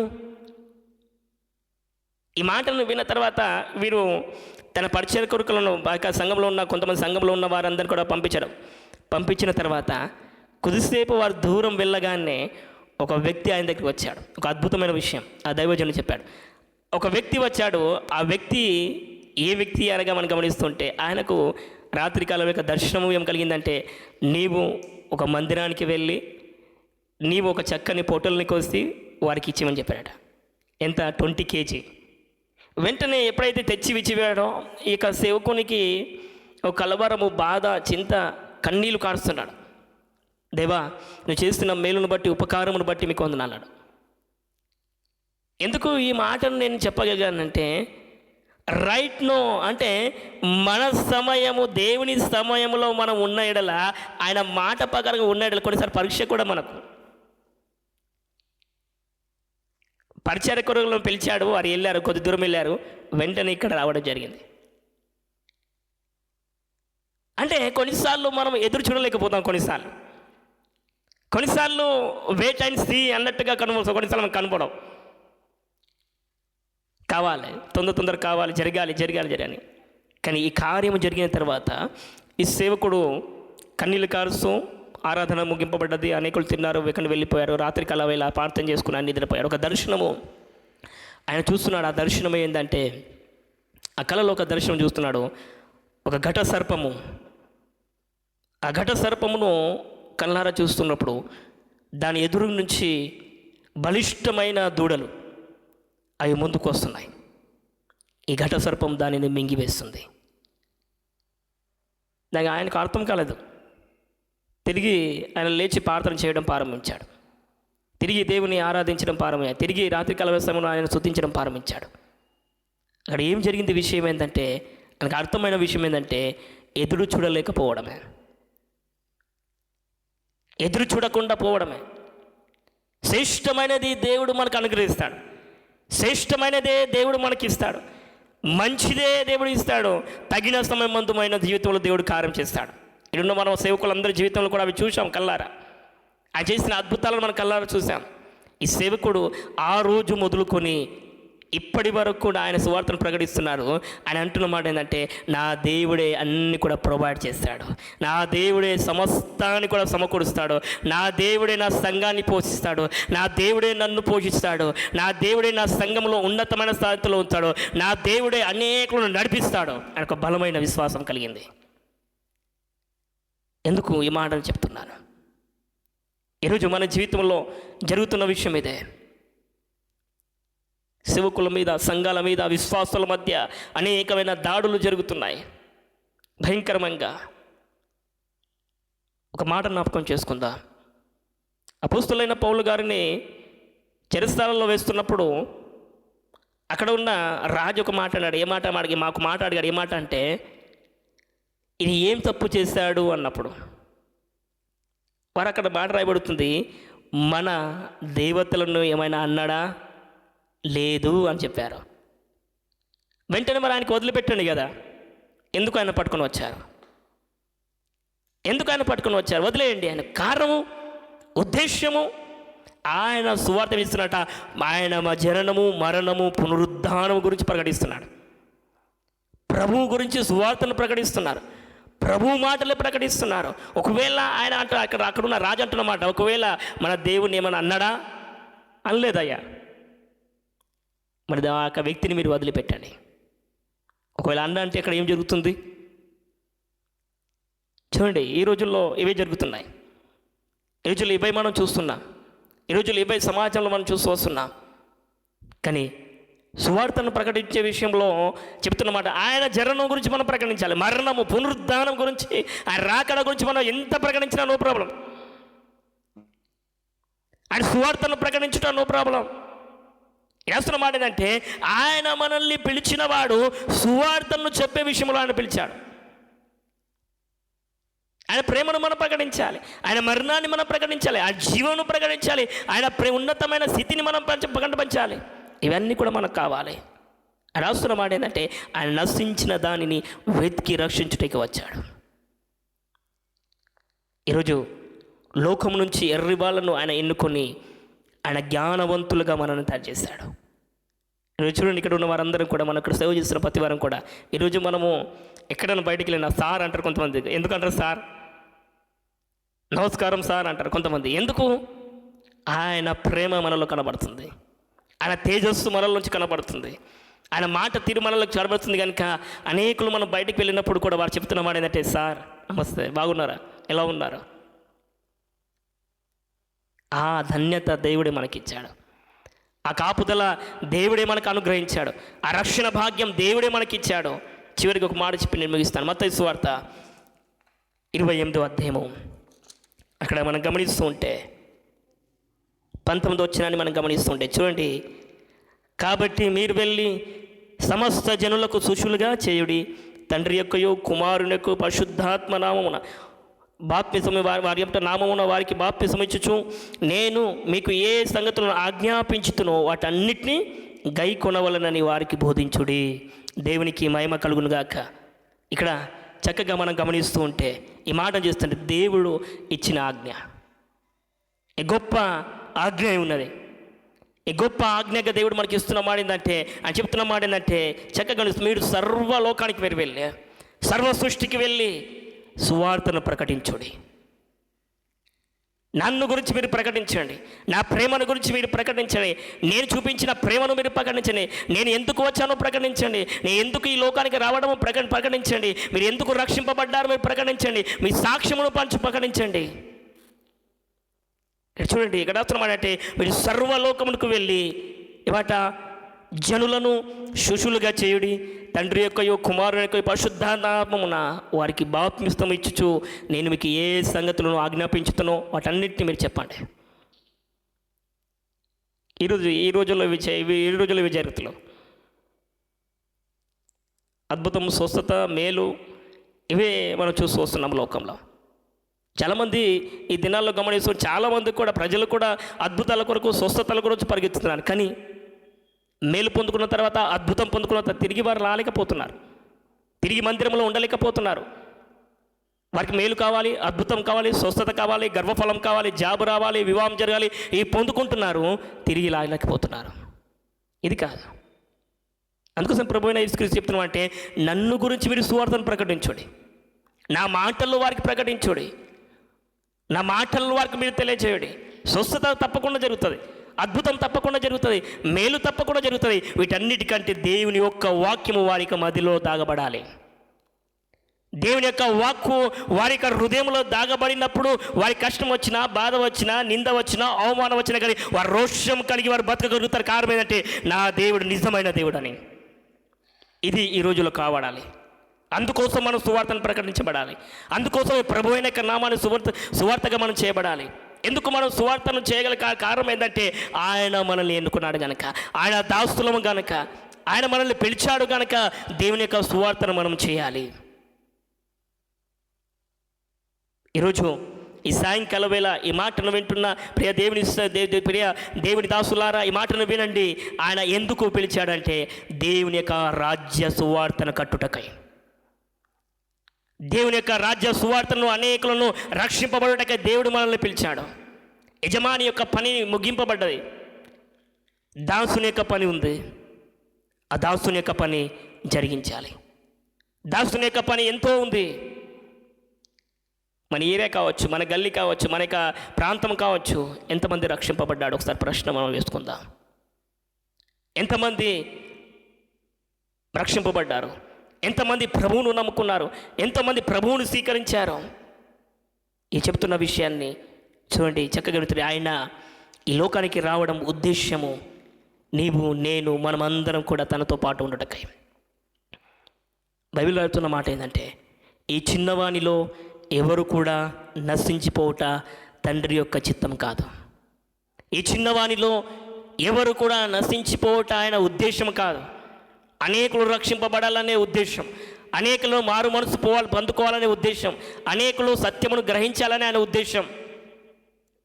ఈ మాటలను విన్న తర్వాత వీరు తన పరిచయ కొరకులను సంఘంలో ఉన్న కొంతమంది సంఘంలో ఉన్న వారందరూ కూడా పంపించిన తర్వాత కొద్దిసేపు వారు దూరం వెళ్ళగానే ఒక వ్యక్తి ఆయన దగ్గరికి వచ్చాడు. ఒక అద్భుతమైన విషయం ఆ దైవజనుడు చెప్పాడు. ఒక వ్యక్తి వచ్చాడు. ఆ వ్యక్తి ఏ వ్యక్తి అనగా మనం గమనిస్తుంటే, ఆయనకు రాత్రికాలం యొక్క దర్శనము ఏం కలిగిందంటే, నీవు ఒక మందిరానికి వెళ్ళి నీవు ఒక చక్కని పొట్టల్ని కోసి వారికి ఇచ్చేమని చెప్పాడట. ఎంత? 20 kg. వెంటనే ఎప్పుడైతే తెచ్చి విచ్చివేయడో ఇక సేవకునికి ఒక కలవరము, బాధ, చింత, కన్నీళ్లు కారుస్తున్నాడు. దేవా, నువ్వు చేస్తున్న మేలును బట్టి, ఉపకారమును బట్టి మీకు వందనాలు. ఎందుకు ఈ మాటను నేను చెప్పగలిగానంటే, రైట్ నో అంటే మన సమయము, దేవుని సమయంలో మనం ఉన్న ఎడల, ఆయన మాట ప్రకారంగా ఉన్న ఎడల కొన్నిసారి పరీక్ష కూడా మనకు. పరిచయ కొరకులను పిలిచాడు, వారు వెళ్ళారు, కొద్ది దూరం వెళ్ళారు, వెంటనే ఇక్కడ రావడం జరిగింది. అంటే కొన్నిసార్లు మనం ఎదురు చూడలేకపోతాం. కొన్నిసార్లు వెయిట్ అండ్ సీ అన్నట్టుగా కనుమోస్తాం. కొన్నిసార్లు మనం కనపడం. కావాలి, తొందర కావాలి, జరగాలి. కానీ ఈ కార్యము జరిగిన తర్వాత ఈ సేవకుడు కన్నీళ్ళు కారుస్తూ, ఆరాధన ముగింపబడ్డది, అనేకులు తిన్నారు, వెక్కడికి వెళ్ళిపోయారు. రాత్రికి అలా వేళ ప్రార్థన చేసుకుని నిద్రపోయారు. ఒక దర్శనము ఆయన చూస్తున్నాడు. ఆ దర్శనం ఏంటంటే, ఆ కళలో ఒక దర్శనం చూస్తున్నాడు. ఒక ఘట సర్పము, ఆ ఘట సర్పమును కళ్ళారా చూస్తున్నప్పుడు దాని ఎదురు నుంచి బలిష్టమైన దూడలు అవి ముందుకు వస్తున్నాయి. ఈ ఘట సర్పం దానిని మింగివేస్తుంది. నాకు ఆయనకు అర్థం కాలేదు. తిరిగి ఆయన లేచి ప్రార్థన చేయడం ప్రారంభించాడు. తిరిగి దేవుని ఆరాధించడం ప్రారంభించాడు. తిరిగి రాత్రికాల సమయంలో ఆయన స్తుతించడం ప్రారంభించాడు. అక్కడ ఏం జరిగింది విషయం ఏంటంటే, ఆయనకు అర్థమైన విషయం ఏంటంటే ఎదురు చూడలేకపోవడమే, ఎదురు చూడకుండా పోవడమే. శ్రేష్టమైనది దేవుడు మనకు అనుగ్రహిస్తాడు, శ్రేష్టమైనదే దేవుడు మనకిస్తాడు, మంచిదే దేవుడు ఇస్తాడు. తగిన సమయవంతమైన జీవితంలో దేవుడు కార్యం చేస్తాడు. ఇడున్న మనం సేవకులందరి జీవితంలో కూడా అవి చూసాం కల్లారా. ఆయన చేసిన అద్భుతాలను మనం కల్లారా చూసాం. ఈ సేవకుడు ఆ రోజు మొదలుకొని ఇప్పటి వరకు కూడా ఆయన సువార్తను ప్రకటిస్తున్నారు. ఆయన అంటున్న మాట ఏంటంటే, నా దేవుడే అన్ని కూడా ప్రొవైడ్ చేస్తాడు, నా దేవుడే సమస్తాన్ని కూడా సమకూరుస్తాడు, నా దేవుడే నా సంఘాన్ని పోషిస్తాడు, నా దేవుడే నన్ను పోషిస్తాడు, నా దేవుడే నా సంఘంలో ఉన్నతమైన స్థాయిలో ఉంచాడు, నా దేవుడే అనేకులను నడిపిస్తాడు. ఆయనకు బలమైన విశ్వాసం కలిగింది. ఎందుకు ఈ మాటలు చెప్తున్నాను? ఈరోజు మన జీవితంలో జరుగుతున్న విషయం ఇదే. సేవకుల మీద, సంఘాల మీద, విశ్వాసుల మధ్య అనేకమైన దాడులు జరుగుతున్నాయి భయంకరంగా. ఒక మాట జ్ఞాపకం చేసుకుందా. అపోస్తలుడైన పౌలు గారిని చెరసాలలో వేస్తున్నప్పుడు అక్కడ ఉన్న రాజు ఒక మాట అన్నాడు. ఏ మాట అడిగి మాకు మాట అడిగాడు. ఏ మాట అంటే, ఇది ఏం తప్పు చేశాడు అన్నప్పుడు వారు అక్కడ మాట రాయబడుతుంది, మన దేవతలను ఏమైనా అన్నాడా? లేదు అని చెప్పారు. వెంటనే మరి ఆయనకి వదిలిపెట్టండి కదా. ఎందుకు ఆయన పట్టుకొని వచ్చారు? ఎందుకు ఆయన పట్టుకొని వచ్చారు? వదిలేయండి. ఆయన కారణము, ఉద్దేశ్యము, ఆయన సువార్త ఇస్తున్నట. ఆయన మా జననము, మరణము, పునరుద్ధానము గురించి ప్రకటిస్తున్నాడు. ప్రభువు గురించి సువార్తను ప్రకటిస్తున్నారు. ప్రభు మాటలే ప్రకటిస్తున్నారు. ఒకవేళ ఆయన అక్కడున్న రాజు అంటున్నమాట, ఒకవేళ మన దేవుని ఏమైనా అన్నాడా? అనలేదయ్యా. మరి ఆ వ్యక్తిని మీరు వదిలిపెట్టండి. ఒకవేళ అన్న అంటే ఇక్కడ ఏం జరుగుతుంది చూడండి. ఈ రోజుల్లో ఇవే జరుగుతున్నాయి. ఈ రోజుల్లో ఇవే మనం చూస్తున్నాం. ఈ రోజుల్లో ఇవే సమాజంలో మనం చూస్తూ వస్తున్నాం. కానీ సువార్తను ప్రకటించే విషయంలో చెప్తున్నమాట, ఆయన జననం గురించి మనం ప్రకటించాలి, మరణము, పునరుద్ధానం గురించి, ఆయన రాకడ గురించి మనం ఎంత ప్రకటించినా నో ప్రాబ్లం. ఆయన సువార్తను ప్రకటించడం నో ప్రాబ్లం. వేస్తున్న మాట ఏంటంటే, ఆయన మనల్ని పిలిచిన వాడు సువార్తను చెప్పే విషయంలో ఆయన పిలిచాడు. ఆయన ప్రేమను మనం ప్రకటించాలి, ఆయన మరణాన్ని మనం ప్రకటించాలి, ఆ జీవను ప్రకటించాలి, ఆయన ఉన్నతమైన స్థితిని మనం ప్రకటించాలి. ఇవన్నీ కూడా మనకు కావాలి. రాస్తున్న మాట ఏంటంటే, ఆయన నశించిన దానిని వెతికి రక్షించుటకి వచ్చాడు. ఈరోజు లోకం నుంచి ఎర్రి వాళ్ళను ఆయన ఎన్నుకొని ఆయన జ్ఞానవంతులుగా మనల్ని తయారు చేశాడు. ఈరోజు చూడండి, ఇక్కడ ఉన్న వారందరూ కూడా మనం ఇక్కడ సేవ చేస్తున్న ప్రతి వారం కూడా ఈరోజు మనము ఎక్కడైనా బయటికి వెళ్ళినా సార్ అంటారు కొంతమంది. ఎందుకంటారు సార్? నమస్కారం సార్ అంటారు కొంతమంది. ఎందుకు? ఆయన ప్రేమ మనలో కనబడుతుంది, ఆయన తేజస్సు మనలోంచి కనబడుతుంది, ఆయన మాట తీరు మనలోకి కనబడుతుంది. కనుక అనేకులు మనం బయటికి వెళ్ళినప్పుడు కూడా వారు చెప్తున్న మాట ఏంటంటే, సార్ నమస్తే, బాగున్నారా, ఎలా ఉన్నారు? ఆ ధన్యత దేవుడే మనకిచ్చాడు, ఆ కాపుదల దేవుడే మనకు అనుగ్రహించాడు, ఆ రక్షణ భాగ్యం దేవుడే మనకిచ్చాడు. చివరికి ఒక మాట చెప్పి నేను ముగిస్తాను. మత్తయి సువార్త 28వ అధ్యాయము అక్కడ మనం గమనిస్తూ ఉంటే 19వ వచనాన్ని మనం గమనిస్తూ ఉంటే చూడండి. కాబట్టి మీరు వెళ్ళి సమస్త జనులకు శిష్యులుగా చేయుడి, తండ్రి యొక్కయు కుమారుని యొక్క పరిశుద్ధాత్మ నామమున బాప్తిసము వారి యొక్క నామమున వారికి బాప్తిసము ఇచ్చుచు నేను మీకు ఏ సంగతులను ఆజ్ఞాపించుతునో వాటన్నిటినీ గై కొనవలనని వారికి బోధించుడి. దేవునికి మహిమ కలుగునుగాక. ఇక్కడ చక్కగా మనం గమనిస్తూ ఉంటే ఈ మాట చేస్తుంటే దేవుడు ఇచ్చిన ఆజ్ఞ, ఈ గొప్ప ఆజ్ఞ ఉన్నది. ఈ గొప్ప ఆజ్ఞగా దేవుడు మనకి ఇస్తున్న మాట ఏంటంటే, ఆయన చెప్తున్న మాట ఏంటంటే, చక్కగా మీరు సర్వలోకానికి వెళ్ళి సర్వ సృష్టికి వెళ్ళి సువార్తను ప్రకటించుడి. నన్ను గురించి మీరు ప్రకటించండి, నా ప్రేమను గురించి మీరు ప్రకటించండి, నేను చూపించిన ప్రేమను మీరు ప్రకటించండి, నేను ఎందుకు వచ్చానో ప్రకటించండి, నేను ఎందుకు ఈ లోకానికి రావడమో ప్రకటించండి, మీరు ఎందుకు రక్షింపబడ్డారో మీరు ప్రకటించండి, మీ సాక్ష్యమును ప్రకటించండి. ఇక్కడ చూడండి, ఇక్కడ అవసరం అంటే మీరు సర్వలోకమునకు వెళ్ళి ఇవాట జనులను శిష్యులుగా చేయుడి, తండ్రి యొక్కయో కుమారుని యొక్క పరిశుద్ధాత్మమున వారికి బాప్తిస్మం ఇచ్చుచు నేను మీకు ఏ సంగతులను ఆజ్ఞాపించుతానో వాటన్నిటిని మీరు చెప్పండి. ఈ రోజుల్లో ఇవి జరుగుతులో అద్భుతం, స్వస్థత, మేలు ఇవే మనం వస్తున్నాం లోకంలో. చాలామంది ఈ దినాల్లో గమనిస్తూ చాలామంది కూడా ప్రజలు కూడా అద్భుతాల కొరకు, స్వస్థతల కొరకు పరిగెత్తుతున్నారు. కానీ మేలు పొందుకున్న తర్వాత, అద్భుతం పొందుకున్న తర్వాత తిరిగి వారు రాలేకపోతున్నారు, తిరిగి మందిరంలో ఉండలేకపోతున్నారు. వారికి మేలు కావాలి, అద్భుతం కావాలి, స్వస్థత కావాలి, గర్భఫలం కావాలి, జాబ్ రావాలి, వివాహం జరగాలి, ఇవి పొందుకుంటున్నారు, తిరిగి రాలేకపోతున్నారు. ఇది కాదు. అందుకోసం ప్రభువైన యేసుక్రీస్తు చెప్తున్నాం అంటే, నన్ను గురించి మీరు సువార్తను ప్రకటించండి, నా మాటల్లో వారికి ప్రకటించండి, నా మాటలను వారికి మీరు తెలియచేయండి. స్వస్థత తప్పకుండా జరుగుతుంది, అద్భుతం తప్పకుండా జరుగుతుంది, మేలు తప్పకుండా జరుగుతుంది. వీటన్నిటికంటే దేవుని యొక్క వాక్యము వారికి మదిలో దాగబడాలి. దేవుని యొక్క వాక్కు వారి యొక్క హృదయంలో దాగబడినప్పుడు వారి కష్టం వచ్చినా, బాధ వచ్చినా, నింద వచ్చినా, అవమానం వచ్చినా కానీ వారు రోషం కలిగి వారు బతకగలుగుతారు. కారణం ఏంటంటే నా దేవుడు నిజమైన దేవుడు అని. ఇది ఈ రోజులో కావడాలి. అందుకోసం మనం సువార్తను ప్రకటించబడాలి. అందుకోసం ప్రభు అయిన యొక్క నామాన్ని సువార్తగా మనం చేయబడాలి. ఎందుకు మనం సువార్తను చేయగల కారణం ఏంటంటే ఆయన మనల్ని ఎన్నుకున్నాడు కనుక, ఆయన దాస్తులము కనుక, ఆయన మనల్ని పిలిచాడు కనుక దేవుని యొక్క సువార్తను మనం చేయాలి. ఈరోజు ఈ సాయంకాల వేళ ఈ మాటను వింటున్న ప్రియ దేవుని దాసులారా, ఈ మాటను వినండి. ఆయన ఎందుకు పిలిచాడంటే దేవుని యొక్క రాజ్య సువార్తను కట్టుటకై, దేవుని యొక్క రాజ్య సువార్తను అనేకులను రక్షింపబడుటకై దేవుడు మనల్ని పిలిచాడు. యజమాని యొక్క పని ముగింపబడ్డది, దాసుని యొక్క పని ఉంది. ఆ దాసుని యొక్క పని జరిగించాలి. దాసుని యొక్క పని ఎంతో ఉంది. మన ఏరియా కావచ్చు, మన గల్లీ కావచ్చు, మన యొక్క ప్రాంతం కావచ్చు, ఎంతమంది రక్షింపబడ్డాడు ఒకసారి ప్రశ్న మనం వేసుకుందాం. ఎంతమంది రక్షింపబడ్డారు? ఎంతమంది ప్రభువును నమ్ముకున్నారు? ఎంతమంది ప్రభువును స్వీకరించారు? ఈ చెప్తున్న విషయాన్ని చూడండి చక్కగా. ఆయన ఈ లోకానికి రావడం ఉద్దేశ్యము నీవు, నేను, మనమందరం కూడా తనతో పాటు ఉండటకై. బైబిల్లో చెప్తున్న మాట ఏంటంటే, ఈ చిన్నవానిలో ఎవరు కూడా నశించిపోవుట తండ్రి యొక్క చిత్తం కాదు. ఈ చిన్నవానిలో ఎవరు కూడా నశించిపోవుట ఆయన ఉద్దేశం కాదు. అనేకులు రక్షింపబడాలనే ఉద్దేశం, అనేకులు మారు మనసు పొందుకోవాలనే ఉద్దేశం, అనేకులు సత్యమును గ్రహించాలనే ఆయన ఉద్దేశం.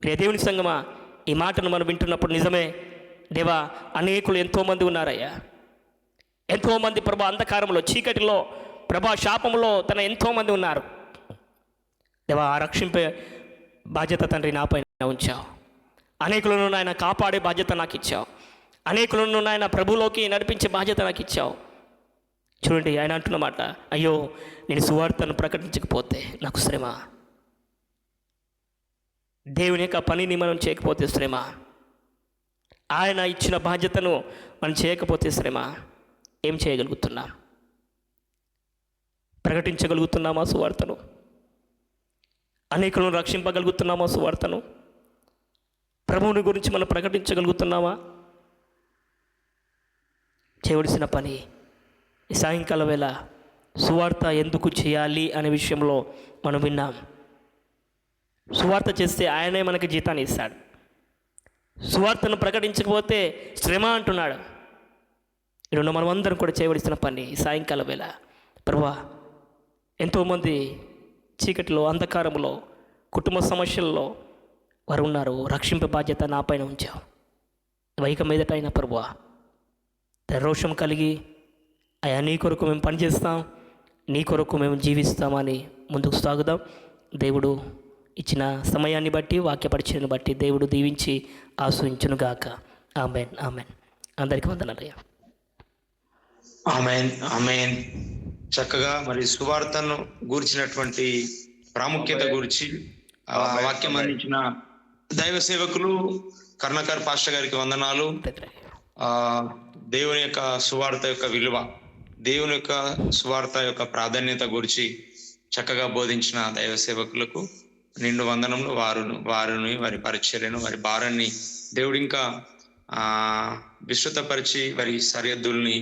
ప్రియ దేవుని సంగమా, ఈ మాటను మనం వింటున్నప్పుడు నిజమే దేవా, అనేకులు ఎంతోమంది ఉన్నారయ్యా. ఎంతోమంది ప్రభా అంధకారంలో, చీకటిలో, ప్రభా శాపంలో తన ఎంతోమంది ఉన్నారు. దేవా, ఆ రక్షింపే బాధ్యత తండ్రి నాపై ఉంచావు. అనేకులను నాయన కాపాడే బాధ్యత నాకు ఇచ్చావు. అనేకులను నాయన ప్రభులోకి నడిపించే బాధ్యత నాకు ఇచ్చావు. చూడండి ఆయన అంటున్నమాట, అయ్యో నేను సువార్తను ప్రకటించకపోతే నాకు శ్రమ. దేవుని యొక్క పనిని మనం చేయకపోతే శ్రమ. ఆయన ఇచ్చిన బాధ్యతను మనం చేయకపోతే శ్రమ. ఏం చేయగలుగుతున్నాం? ప్రకటించగలుగుతున్నామా సువార్తను? అనేకులను రక్షింపగలుగుతున్నామా సువార్తను? ప్రభువుని గురించి మనం ప్రకటించగలుగుతున్నామా? చేయవలసిన పని ఈ సాయంకాల వేళ సువార్త ఎందుకు చేయాలి అనే విషయంలో మనం విన్నాం. సువార్త చేస్తే ఆయనే మనకి జీతాన్ని ఇస్తాడు. సువార్తను ప్రకటించకపోతే శ్రమ అంటున్నాడు. ఈరోజు మనం అందరం కూడా చేయవలసిన పని ఈ సాయంకాల వేళ, ప్రభువా, ఎంతోమంది చీకటిలో, అంధకారంలో, కుటుంబ సమస్యల్లో వారు ఉన్నారు. రక్షింపే బాధ్యత నా పైన ఉంచావు. వైక మీదట అయినా ప్రభువా రోషం కలిగి అయ్యా నీ కొరకు మేము పనిచేస్తాం, నీ కొరకు మేము జీవిస్తామని ముందుకు సాగుదాం. దేవుడు ఇచ్చిన సమయాన్ని బట్టి, వాక్య పరిచయాన్ని బట్టి దేవుడు దీవించి ఆశ్రయించునుగాక. Amen, amen. అందరికీ వందనాలయ్యా. Amen, amen. చక్కగా మరి సువార్తను గూర్చినటువంటి ప్రాముఖ్యత గురించి వాక్యం అందించిన దైవ సేవకులు కర్ణకర్ పాస్టర్ గారికి వందనాలు. దేవుని యొక్క సువార్త యొక్క విలువ, దేవుని యొక్క సువార్త యొక్క ప్రాధాన్యత గురించి చక్కగా బోధించిన దైవ సేవకులకు నిండు వందనములు. వారిని వారి పరిచర్యను, వారి భారాన్ని దేవుడు ఇంకా విస్తృతపరిచి వారి సరిహద్దుల్ని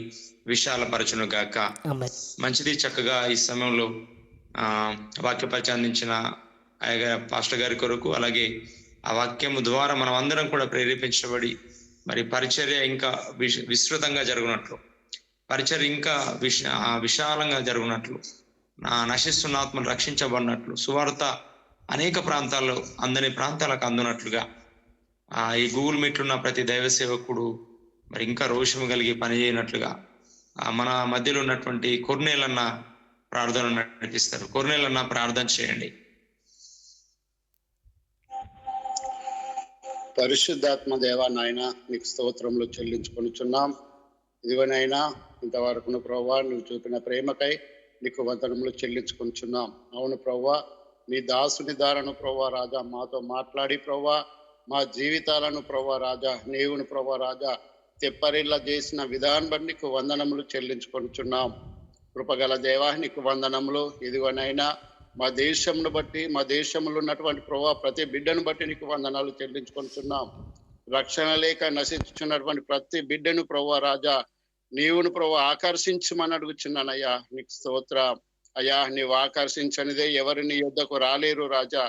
విశాలపరచును గాక. ఆమేన్. మంచిది. చక్కగా ఈ సమయంలో వాక్యపరిచయం అందించిన పాస్టర్ గారి కొరకు, అలాగే ఆ వాక్యము ద్వారా మనం అందరం కూడా ప్రేరేపించబడి మరి పరిచర్య ఇంకా విస్తృతంగా జరుగునట్లు, పరిచర్య ఇంకా విశాలంగా జరుగునట్లు, నశిస్తున్న ఆత్మను రక్షించబడినట్లు, సువార్త అనేక ప్రాంతాల్లో అందని ప్రాంతాలకు అందునట్లుగా ఈ గూగుల్ మీట్లు ఉన్న ప్రతి దైవ సేవకుడు మరి ఇంకా రోషము కలిగి పనిచేయనట్లుగా మన మధ్యలో ఉన్నటువంటి కొర్నేలన్న ప్రార్థన నడిపిస్తారు. కొర్నేలన్న ప్రార్థన చేయండి. పరిశుద్ధాత్మ దేవా నాయన నీకు స్తోత్రములు చెల్లించుకొనుచున్నాం. ఇదిగోనైనా ఇంతవరకును ప్రభువా నువ్వు చూపిన ప్రేమకై నీకు వందనములు చెల్లించుకొనుచున్నాం. అవును ప్రభువా, నీ దాసుని దారను ప్రభువా రాజా మాతో మాట్లాడి ప్రభువా మా జీవితాలను ప్రభువా రాజా నీవును ప్రభువా రాజా తెప్పరిల్లా చేసిన విధానం బట్టి నీకు వందనములు చెల్లించుకొనుచున్నాం. కృపగల దేవా నీకు వందనములు. ఇదిగోనైనా మా దేశంను బట్టి, మా దేశంలో ఉన్నటువంటి ప్రభువా ప్రతి బిడ్డను బట్టి నీకు వందనాలు చెల్లించుకొనుచున్నాం. రక్షణ లేక నశించుచున్నటువంటి ప్రతి బిడ్డను ప్రభువా రాజా నీవును ప్రభువా ఆకర్షించమని అడుగుచున్నానయ్యా. నీకు స్తోత్రం అయ్యా. నీవు ఆకర్షించనిదే ఎవరు నీ యొద్దకు రాలేరు రాజా.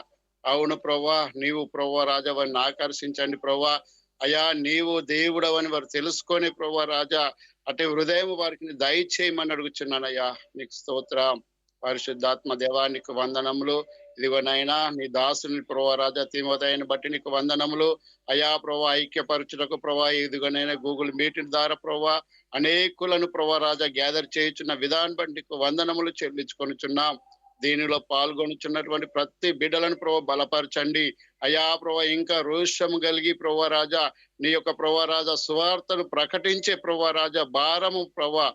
అవును ప్రభువా, నీవు ప్రభువా రాజా వారిని ఆకర్షించండి ప్రభువా. అయ్యా నీవు దేవుడవని వారు తెలుసుకొని ప్రభువా రాజా అటు హృదయం వారికి దయచేయమని అడుగుచున్నానయ్యా. నీకు స్తోత్రం. పరిశుద్ధాత్మ దేవా నీకు వందనములు. ఇదిగోనైనా నీ దాసుని ప్రభువా రాజా తిమోతిని బట్టి నీకు వందనములు అయా. ప్రభువా ఐక్యపరచుటకు ప్రభువా ఇదిగోనైనా గూగుల్ మీటింగ్ ద్వారా ప్రభువా అనేకులను ప్రభువా రాజా గ్యాదర్ చేయుచున్న విధానం బట్టి నీకు వందనములు చెల్లించుకొనుచున్నాం. దీనిలో పాల్గొనుచున్నటువంటి ప్రతి బిడ్డలను ప్రభువా బలపరచండి అయా. ప్రభువా ఇంకా రోషము కలిగి ప్రభువా రాజా నీ యొక్క ప్రభువా రాజా సువార్తను ప్రకటించే ప్రభువా రాజా భారము ప్రభువా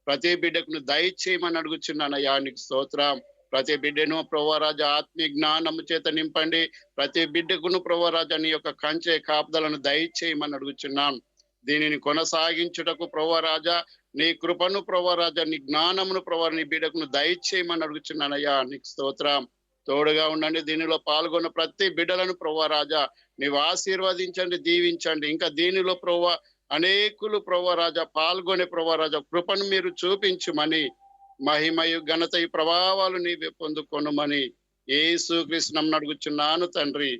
ప్రతి బిడ్డకు దయచేయమని అడుగుచున్నానయ్యా. నీకు స్తోత్రం. ప్రతి బిడ్డను ప్రభువా రాజా ఆత్మీయ జ్ఞానము చేత నింపండి. ప్రతి బిడ్డకును ప్రభువా రాజా నీ యొక్క కంచె కాపుదలను దయచేయమని అడుగుచున్నాను. దీనిని కొనసాగించుటకు ప్రభువా రాజా నీ కృపను ప్రభువా రాజా నీ జ్ఞానమును ప్రభువా నీ బిడ్డకును దయచేయమని అడుగుచున్నానయ్యా. నీకు స్తోత్రం. తోడుగా ఉండండి. దీనిలో పాల్గొన్న ప్రతి బిడ్డలను ప్రభువా రాజా నీవు ఆశీర్వదించండి, దీవించండి. ఇంకా దీనిలో ప్రభువా అనేకులు ప్రభువా రాజా పాల్గొనే ప్రభువా రాజా కృపను మీరు చూపించుమని, మహిమయు ఘనత ఈ ప్రభావాలు నీవే పొందుకొనుమని యేసు క్రీస్తు నామమున అడుగుచున్నాను తండ్రి.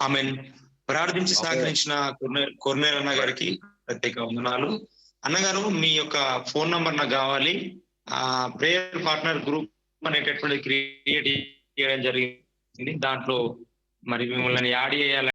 ఆమేన్. ప్రార్థించి సహకరించిన కొర్నేల్ అన్న గారికి ప్రత్యేక వందనాలు. అన్నగారు మీ యొక్క ఫోన్ నంబర్ నాకు కావాలి. ప్రేయర్ పార్ట్నర్ గ్రూప్ అనేటటువంటి క్రియేట్ చేయడం జరిగింది. దాంట్లో మరి మిమ్మల్ని యాడ్ చేయాలి.